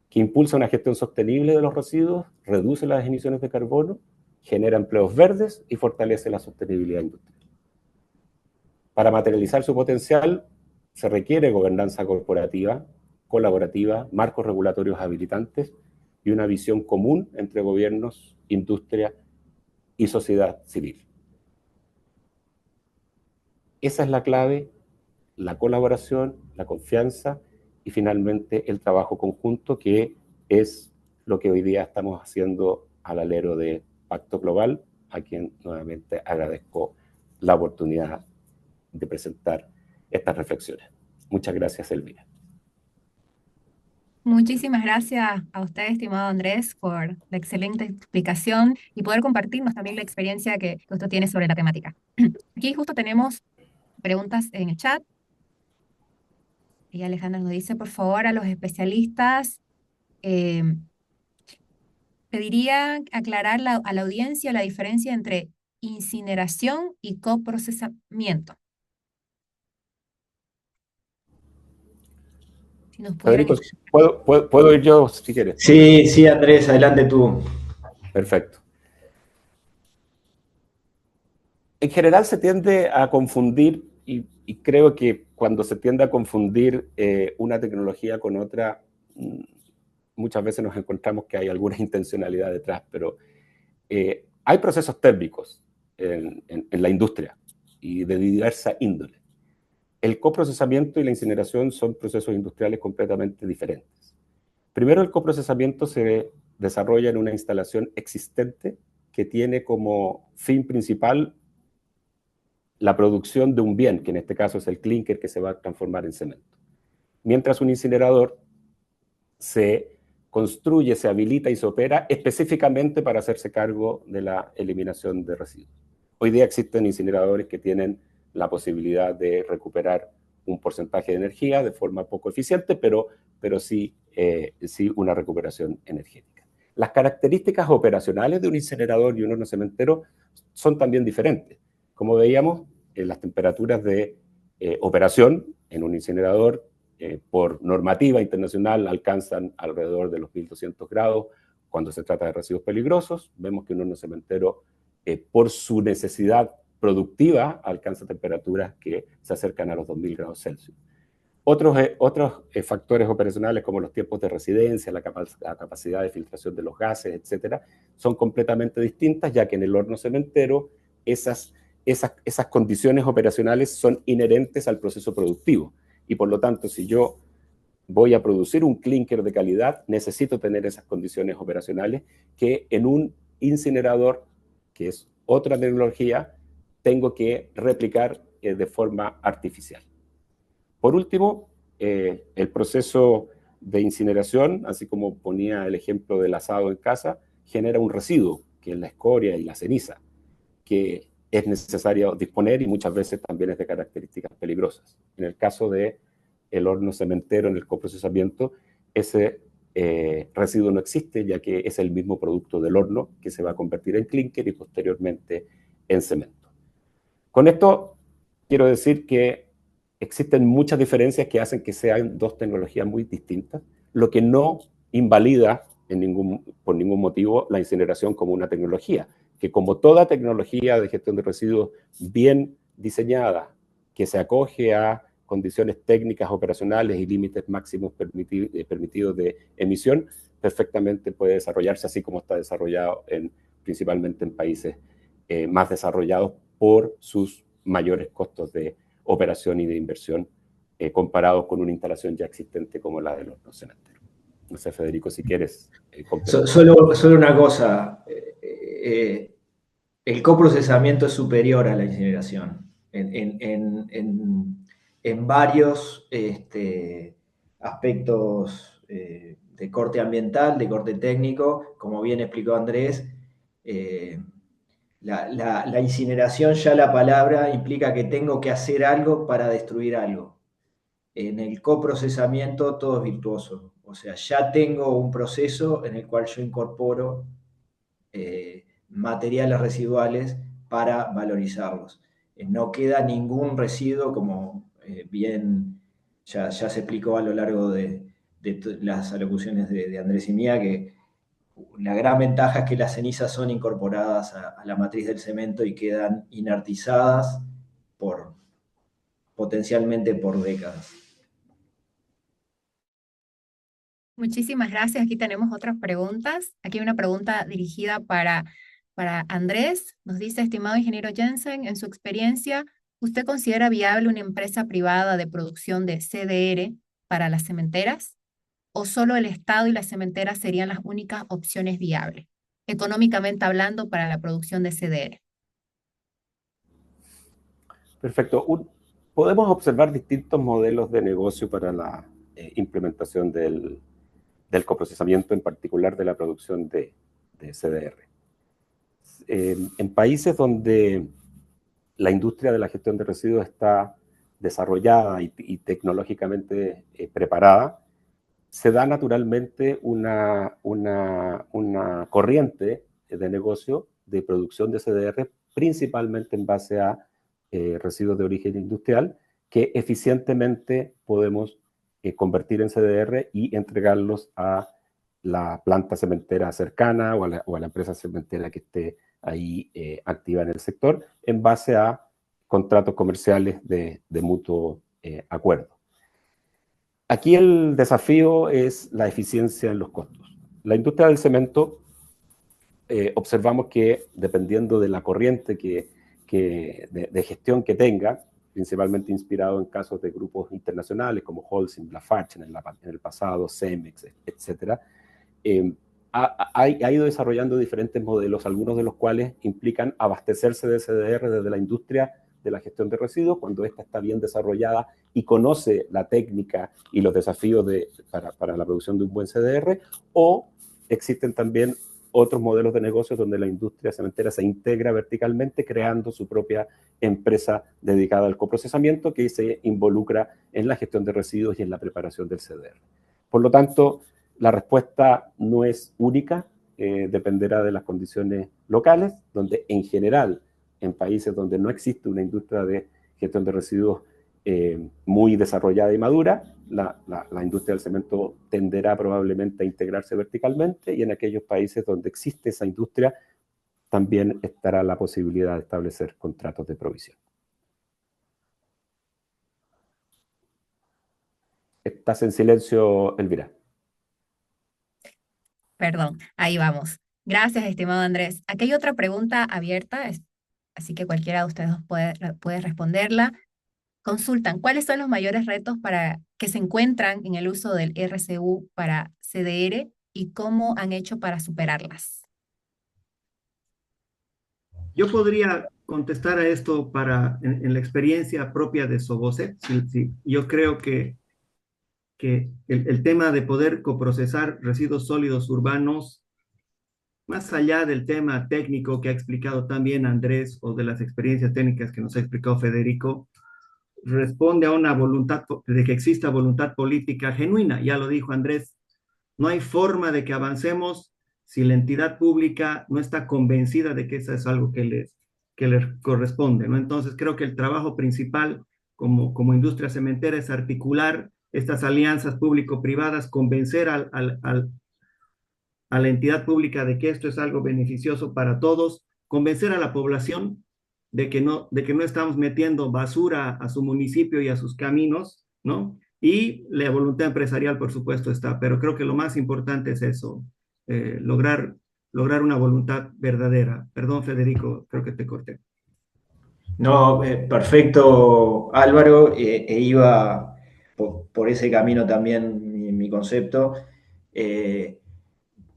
que impulsa una gestión sostenible de los residuos, reduce las emisiones de carbono, genera empleos verdes y fortalece la sostenibilidad industrial. Para materializar su potencial, se requiere gobernanza corporativa, colaborativa, marcos regulatorios habilitantes y una visión común entre gobiernos, industria y sociedad civil. Esa es la clave, la colaboración, la confianza y finalmente el trabajo conjunto, que es lo que hoy día estamos haciendo al alero de Pacto Global, a quien nuevamente agradezco la oportunidad de presentar estas reflexiones. Muchas gracias, Elvira. Muchísimas gracias a usted, estimado Andrés, por la excelente explicación y poder compartirnos también la experiencia que usted tiene sobre la temática. Aquí justo tenemos preguntas en el chat. Y Alejandra nos dice, por favor, a los especialistas, eh, pediría aclarar a la audiencia la diferencia entre incineración y coprocesamiento. Si nos pudieran Federico, ¿puedo ir yo si quieres? Sí, sí, Andrés, adelante tú. Perfecto. En general se tiende a confundir, y creo que cuando se tiende a confundir una tecnología con otra, muchas veces nos encontramos que hay alguna intencionalidad detrás, pero hay procesos térmicos en la industria y de diversa índole. El coprocesamiento y la incineración son procesos industriales completamente diferentes. Primero, el coprocesamiento se desarrolla en una instalación existente que tiene como fin principal la producción de un bien, que en este caso es el clínker que se va a transformar en cemento. Mientras un incinerador se construye, se habilita y se opera específicamente para hacerse cargo de la eliminación de residuos. Hoy día existen incineradores que tienen la posibilidad de recuperar un porcentaje de energía de forma poco eficiente, pero sí una recuperación energética. Las características operacionales de un incinerador y un horno cementero son también diferentes. Como veíamos, las temperaturas de operación en un incinerador por normativa internacional alcanzan alrededor de los 1200 grados cuando se trata de residuos peligrosos. Vemos que un horno cementero, por su necesidad productiva, alcanza temperaturas que se acercan a los 2000 grados Celsius. Otros factores operacionales como los tiempos de residencia, la capacidad de filtración de los gases, etcétera, son completamente distintas, ya que en el horno cementero esas condiciones operacionales son inherentes al proceso productivo. Y por lo tanto, si yo voy a producir un clínker de calidad, necesito tener esas condiciones operacionales que en un incinerador, que es otra tecnología, tengo que replicar de forma artificial. Por último, el proceso de incineración, así como ponía el ejemplo del asado en casa, genera un residuo, que es la escoria y la ceniza, que es necesario disponer y muchas veces también es de características peligrosas. En el caso del horno cementero, en el coprocesamiento, ese residuo no existe, ya que es el mismo producto del horno que se va a convertir en clínker y posteriormente en cemento. Con esto quiero decir que existen muchas diferencias que hacen que sean dos tecnologías muy distintas, lo que no invalida por ningún motivo la incineración como una tecnología, que como toda tecnología de gestión de residuos bien diseñada, que se acoge a condiciones técnicas, operacionales y límites máximos permitidos de emisión, perfectamente puede desarrollarse así como está desarrollado principalmente en países más desarrollados por sus mayores costos de operación y de inversión comparados con una instalación ya existente como la del horno cementero. No sé, Federico, si quieres solo una cosa. El coprocesamiento es superior a la incineración en varios aspectos de corte ambiental, de corte técnico. Como bien explicó Andrés, la incineración, ya la palabra implica que tengo que hacer algo para destruir algo. En el coprocesamiento todo es virtuoso. O sea, ya tengo un proceso en el cual yo incorporo materiales residuales para valorizarlos. No queda ningún residuo, como bien ya se explicó a lo largo de las alocuciones de Andrés y mía, que la gran ventaja es que las cenizas son incorporadas a la matriz del cemento y quedan inertizadas potencialmente por décadas. Muchísimas gracias. Aquí tenemos otras preguntas. Aquí hay una pregunta dirigida para Andrés. Nos dice, estimado ingeniero Jensen, en su experiencia, ¿usted considera viable una empresa privada de producción de CDR para las cementeras? ¿O solo el Estado y las cementeras serían las únicas opciones viables? económicamente hablando para la producción de CDR. Perfecto. Podemos observar distintos modelos de negocio para la implementación del coprocesamiento, en particular de la producción de CDR. En países donde la industria de la gestión de residuos está desarrollada y tecnológicamente preparada, se da naturalmente una corriente de negocio de producción de CDR, principalmente en base a residuos de origen industrial, que eficientemente podemos convertir en CDR y entregarlos a la planta cementera cercana o a la empresa cementera que esté ahí activa en el sector, en base a contratos comerciales de mutuo acuerdo. Aquí el desafío es la eficiencia en los costos. La industria del cemento, observamos que dependiendo de la corriente de gestión que tenga, principalmente inspirado en casos de grupos internacionales como Holcim, Lafarge en el pasado, Cemex, etc., ha ido desarrollando diferentes modelos, algunos de los cuales implican abastecerse de CDR desde la industria de la gestión de residuos, cuando ésta está bien desarrollada y conoce la técnica y los desafíos para la producción de un buen CDR, o existen también otros modelos de negocios donde la industria cementera se integra verticalmente, creando su propia empresa dedicada al coprocesamiento que se involucra en la gestión de residuos y en la preparación del CDR. Por lo tanto, la respuesta no es única, dependerá de las condiciones locales, donde en general, en países donde no existe una industria de gestión de residuos muy desarrollada y madura, la industria del cemento tenderá probablemente a integrarse verticalmente, y en aquellos países donde existe esa industria también estará la posibilidad de establecer contratos de provisión. Estás en silencio, Elvira. Perdón, ahí vamos. Gracias, estimado Andrés. Aquí hay otra pregunta abierta, así que cualquiera de ustedes puede responderla. Consultan, ¿cuáles son los mayores retos que se encuentran en el uso del RCU para CDR y cómo han hecho para superarlas? Yo podría contestar a esto en la experiencia propia de Soboset. Sí. Yo creo que el tema de poder coprocesar residuos sólidos urbanos, más allá del tema técnico que ha explicado también Andrés o de las experiencias técnicas que nos ha explicado Federico, responde a una voluntad de que exista voluntad política genuina. Ya lo dijo Andrés, no hay forma de que avancemos si la entidad pública no está convencida de que eso es algo que les corresponde, ¿no? Entonces creo que el trabajo principal como industria cementera es articular estas alianzas público-privadas, convencer a la entidad pública de que esto es algo beneficioso para todos, convencer a la población de que no estamos metiendo basura a su municipio y a sus caminos, ¿no? Y la voluntad empresarial, por supuesto, está, pero creo que lo más importante es eso, lograr una voluntad verdadera. Perdón, Federico, creo que te corté. No, perfecto, Álvaro, iba por ese camino también mi concepto.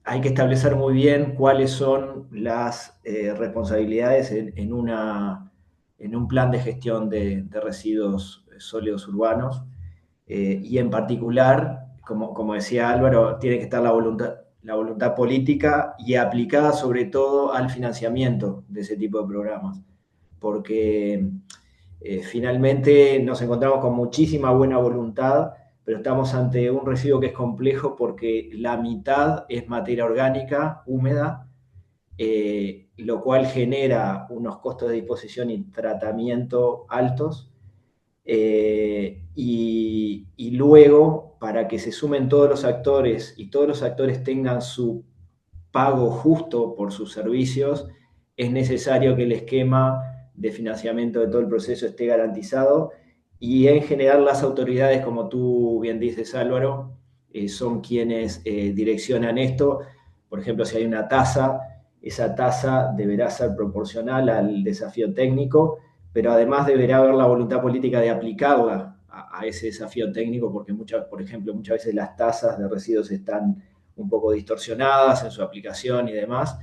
Hay que establecer muy bien cuáles son las responsabilidades en un plan de gestión de residuos sólidos urbanos, y en particular, como decía Álvaro, tiene que estar la voluntad política y aplicada sobre todo al financiamiento de ese tipo de programas, porque finalmente nos encontramos con muchísima buena voluntad, pero estamos ante un residuo que es complejo porque la mitad es materia orgánica húmeda, lo cual genera unos costos de disposición y tratamiento altos, y luego, para que se sumen todos los actores y todos los actores tengan su pago justo por sus servicios, es necesario que el esquema de financiamiento de todo el proceso esté garantizado, y en general las autoridades, como tú bien dices, Álvaro, son quienes direccionan esto. Por ejemplo, si hay una tasa, esa tasa deberá ser proporcional al desafío técnico, pero además deberá haber la voluntad política de aplicarla a ese desafío técnico, porque por ejemplo, muchas veces las tasas de residuos están un poco distorsionadas en su aplicación y demás.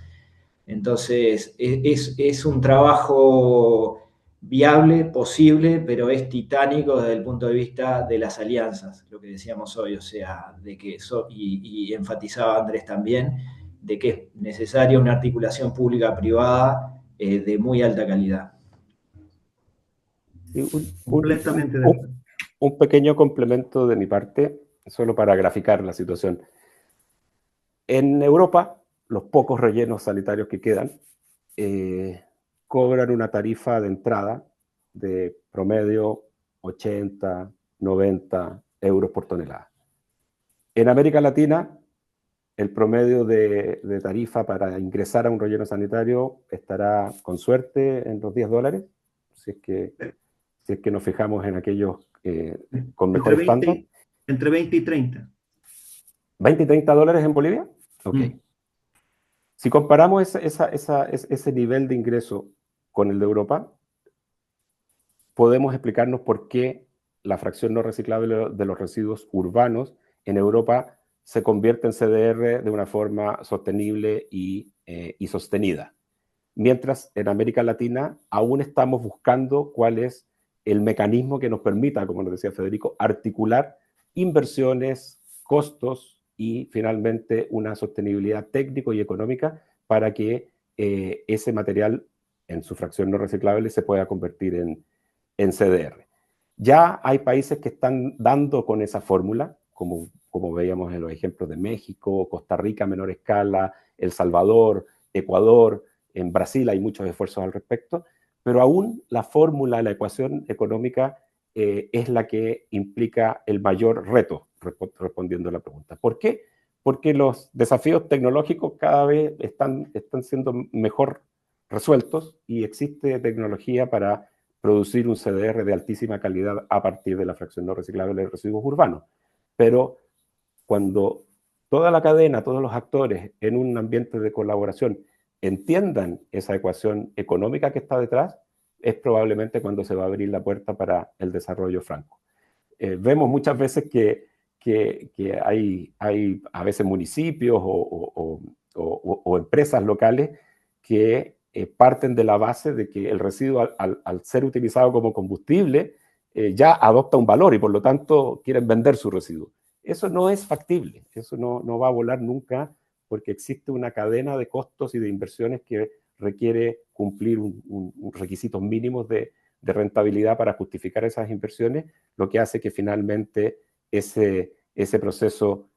Entonces, es un trabajo viable, posible, pero es titánico desde el punto de vista de las alianzas, lo que decíamos hoy, o sea, de que y enfatizaba Andrés también, de que es necesaria una articulación pública-privada de muy alta calidad. Y Completamente de acuerdo. un pequeño complemento de mi parte, solo para graficar la situación. En Europa, los pocos rellenos sanitarios que quedan cobran una tarifa de entrada de promedio 80, 90 euros por tonelada. En América Latina, el promedio de tarifa para ingresar a un relleno sanitario estará, con suerte, en los $10, si es que nos fijamos en aquellos con mejor estándar. Entre 20 y 30. ¿20 y 30 dólares en Bolivia? Ok. Si comparamos ese nivel de ingreso con el de Europa, podemos explicarnos por qué la fracción no reciclable de los residuos urbanos en Europa se convierte en CDR de una forma sostenible y sostenida. Mientras en América Latina aún estamos buscando cuál es el mecanismo que nos permita, como nos decía Federico, articular inversiones, costos y finalmente una sostenibilidad técnico y económica para que ese material en su fracción no reciclable se pueda convertir en CDR. Ya hay países que están dando con esa fórmula, como veíamos en los ejemplos de México, Costa Rica a menor escala, El Salvador, Ecuador, en Brasil hay muchos esfuerzos al respecto, pero aún la fórmula, la ecuación económica es la que implica el mayor reto, respondiendo a la pregunta. ¿Por qué? Porque los desafíos tecnológicos cada vez están siendo mejor resueltos y existe tecnología para producir un CDR de altísima calidad a partir de la fracción no reciclable de residuos urbanos. Pero cuando toda la cadena, todos los actores en un ambiente de colaboración entiendan esa ecuación económica que está detrás, es probablemente cuando se va a abrir la puerta para el desarrollo franco. Vemos muchas veces que hay a veces municipios o empresas locales que parten de la base de que el residuo al ser utilizado como combustible ya adopta un valor y por lo tanto quieren vender su residuo. Eso no es factible, eso no va a volar nunca porque existe una cadena de costos y de inversiones que requiere cumplir requisitos mínimos de rentabilidad para justificar esas inversiones, lo que hace que finalmente ese proceso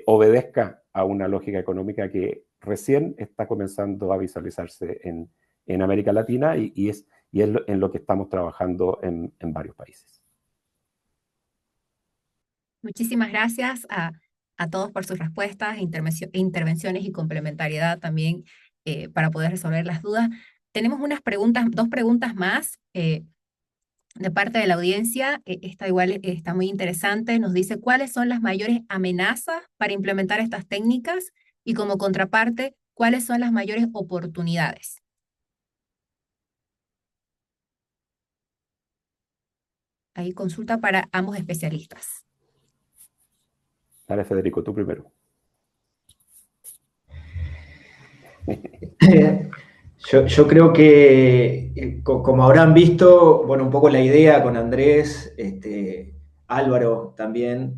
obedezca a una lógica económica que recién está comenzando a visualizarse en América Latina y es en lo que estamos trabajando en varios países. Muchísimas gracias a todos por sus respuestas, intervenciones y complementariedad también para poder resolver las dudas. Tenemos dos preguntas más de parte de la audiencia. Esta igual está muy interesante. Nos dice, ¿cuáles son las mayores amenazas para implementar estas técnicas? Y como contraparte, ¿cuáles son las mayores oportunidades? Ahí consulta para ambos especialistas. Dale, Federico, tú primero. Yo creo que, como habrán visto, bueno, un poco la idea con Andrés, Álvaro también,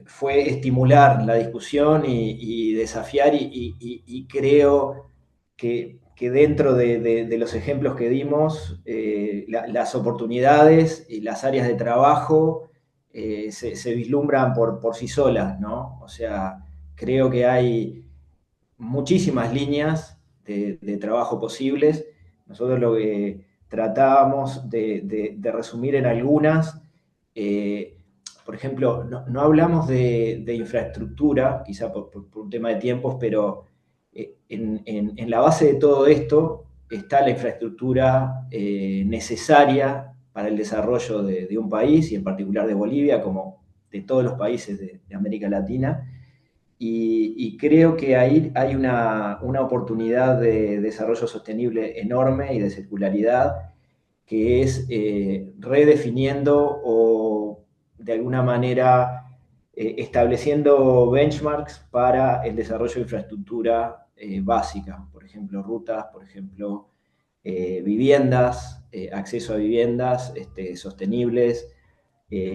fue estimular la discusión y desafiar y creo que dentro de los ejemplos que dimos, las oportunidades y las áreas de trabajo se vislumbran por sí solas, ¿no? O sea, creo que hay muchísimas líneas de trabajo posibles. Nosotros lo que tratábamos de resumir en algunas, por ejemplo, no hablamos de infraestructura, quizá por un tema de tiempos, pero en la base de todo esto está la infraestructura necesaria para el desarrollo de un país, y en particular de Bolivia, como de todos los países de América Latina. Y creo que ahí hay una oportunidad de desarrollo sostenible enorme y de circularidad, que es redefiniendo o de alguna manera estableciendo benchmarks para el desarrollo de infraestructura básicas, por ejemplo, rutas, por ejemplo, viviendas, acceso a viviendas sostenibles,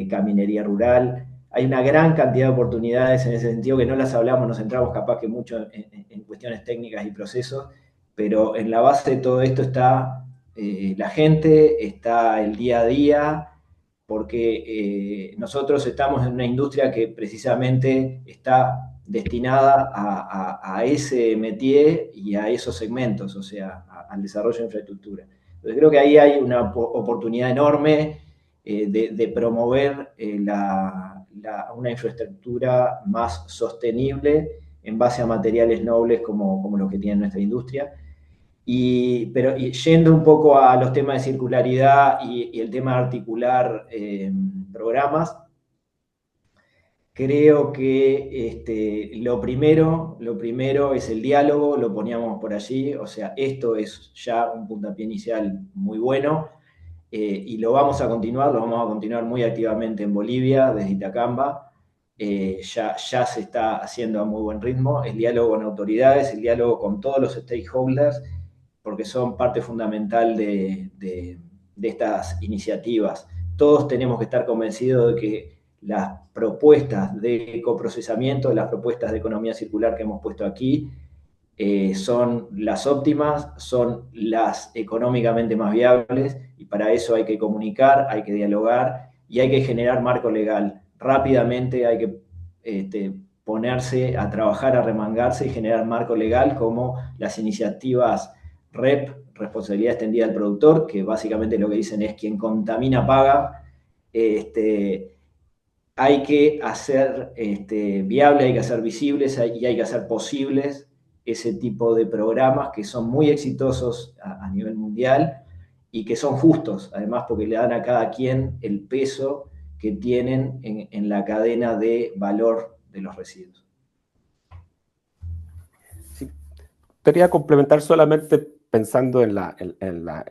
caminería rural. Hay una gran cantidad de oportunidades en ese sentido que no las hablamos, nos centramos capaz que mucho en cuestiones técnicas y procesos, pero en la base de todo esto está la gente, está el día a día, porque nosotros estamos en una industria que precisamente está destinada a ese métier y a esos segmentos, o sea, al desarrollo de infraestructura. Entonces creo que ahí hay una oportunidad enorme de promover una infraestructura más sostenible en base a materiales nobles como los que tiene nuestra industria. Pero yendo un poco a los temas de circularidad y el tema de articular programas, creo que lo primero es el diálogo, lo poníamos por allí, o sea, esto es ya un puntapié inicial muy bueno, y lo vamos a continuar muy activamente en Bolivia, desde Itacamba. Ya se está haciendo a muy buen ritmo, el diálogo con autoridades, el diálogo con todos los stakeholders, porque son parte fundamental de estas iniciativas. Todos tenemos que estar convencidos de que las propuestas de coprocesamiento, las propuestas de economía circular que hemos puesto aquí, son las óptimas, son las económicamente más viables, y para eso hay que comunicar, hay que dialogar y hay que generar marco legal. Rápidamente hay que ponerse a trabajar, a remangarse y generar marco legal, como las iniciativas REP, responsabilidad extendida del productor, que básicamente lo que dicen es quien contamina paga. Hay que hacer viable, hay que hacer visibles y hay que hacer posibles ese tipo de programas que son muy exitosos a nivel mundial y que son justos, además, porque le dan a cada quien el peso que tienen en la cadena de valor de los residuos. Sí. Quería complementar solamente pensando en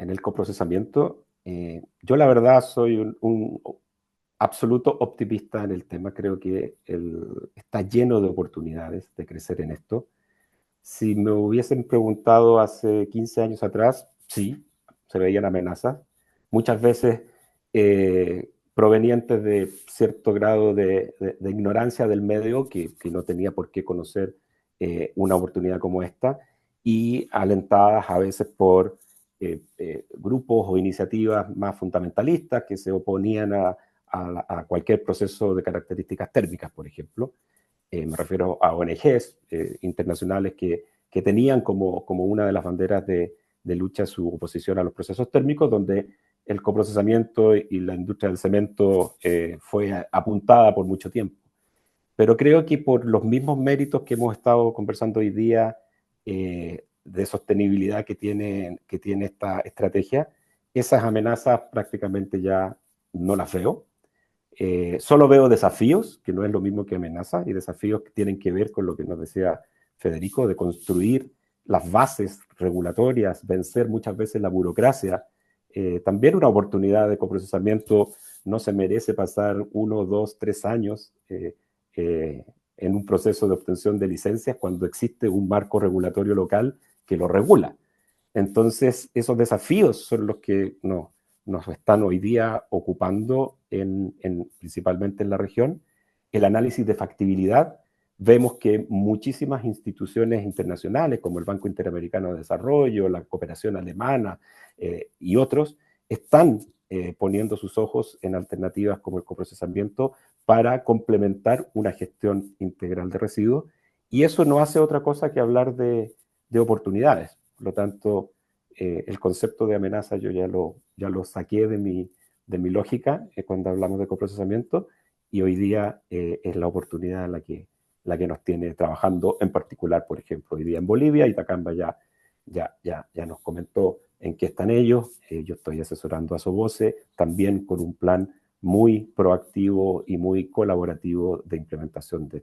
el coprocesamiento. Yo la verdad soy un absoluto optimista en el tema. Creo que está lleno de oportunidades de crecer en esto. Si me hubiesen preguntado hace 15 años atrás, sí, se veían amenazas, muchas veces provenientes de cierto grado de ignorancia del medio, que no tenía por qué conocer una oportunidad como esta, y alentadas a veces por grupos o iniciativas más fundamentalistas que se oponían a cualquier proceso de características térmicas, por ejemplo. Me refiero a ONGs internacionales que tenían como una de las banderas de lucha su oposición a los procesos térmicos, donde el coprocesamiento y la industria del cemento fue apuntada por mucho tiempo. Pero creo que por los mismos méritos que hemos estado conversando hoy día de sostenibilidad que tiene esta estrategia, esas amenazas prácticamente ya no las veo. Solo veo desafíos, que no es lo mismo que amenazas, y desafíos que tienen que ver con lo que nos decía Federico, de construir las bases regulatorias, vencer muchas veces la burocracia. También una oportunidad de coprocesamiento no se merece pasar 1, 2, 3 años en un proceso de obtención de licencias cuando existe un marco regulatorio local que lo regula. Entonces, esos desafíos son los que nos están hoy día ocupando principalmente en la región. El análisis de factibilidad, vemos que muchísimas instituciones internacionales como el Banco Interamericano de Desarrollo, la cooperación alemana y otros están poniendo sus ojos en alternativas como el coprocesamiento para complementar una gestión integral de residuos, y eso no hace otra cosa que hablar de oportunidades. Por lo tanto, el concepto de amenaza yo ya lo saqué de mi lógica cuando hablamos de coprocesamiento, y hoy día es la oportunidad la que nos tiene trabajando, en particular, por ejemplo, hoy día en Bolivia. Itacamba ya nos comentó en qué están ellos. Yo estoy asesorando a Soboce, también con un plan muy proactivo y muy colaborativo de implementación de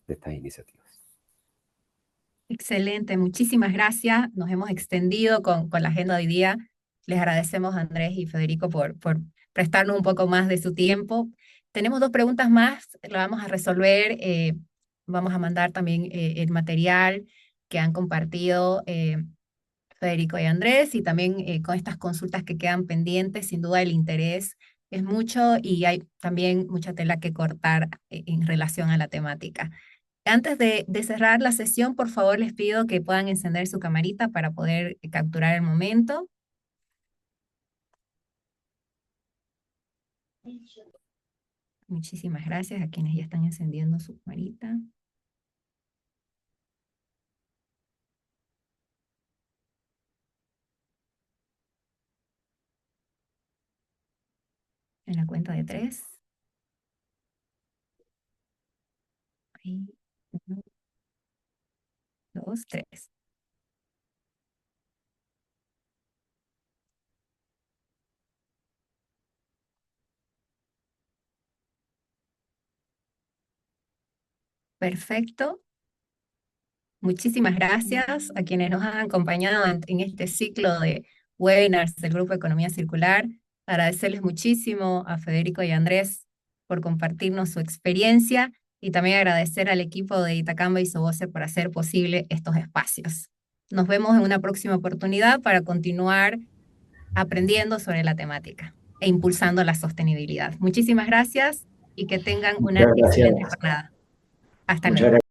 estas iniciativas. Excelente, muchísimas gracias. Nos hemos extendido con la agenda de hoy día. Les agradecemos a Andrés y Federico por prestarnos un poco más de su tiempo. Tenemos 2 preguntas más, las vamos a resolver. Vamos a mandar también el material que han compartido Federico y Andrés, y también con estas consultas que quedan pendientes. Sin duda el interés es mucho y hay también mucha tela que cortar en relación a la temática. Antes de cerrar la sesión, por favor les pido que puedan encender su camarita para poder capturar el momento. Muchísimas gracias a quienes ya están encendiendo su camarita. En la cuenta de 3. Ahí. 1, 2, 3. Perfecto. Muchísimas gracias a quienes nos han acompañado en este ciclo de webinars del Grupo Economía Circular. Agradecerles muchísimo a Federico y a Andrés por compartirnos su experiencia y también agradecer al equipo de Itacamba y Soboce por hacer posible estos espacios. Nos vemos en una próxima oportunidad para continuar aprendiendo sobre la temática e impulsando la sostenibilidad. Muchísimas gracias y que tengan una Muchas excelente gracias. jornada. Hasta Muchas luego. gracias.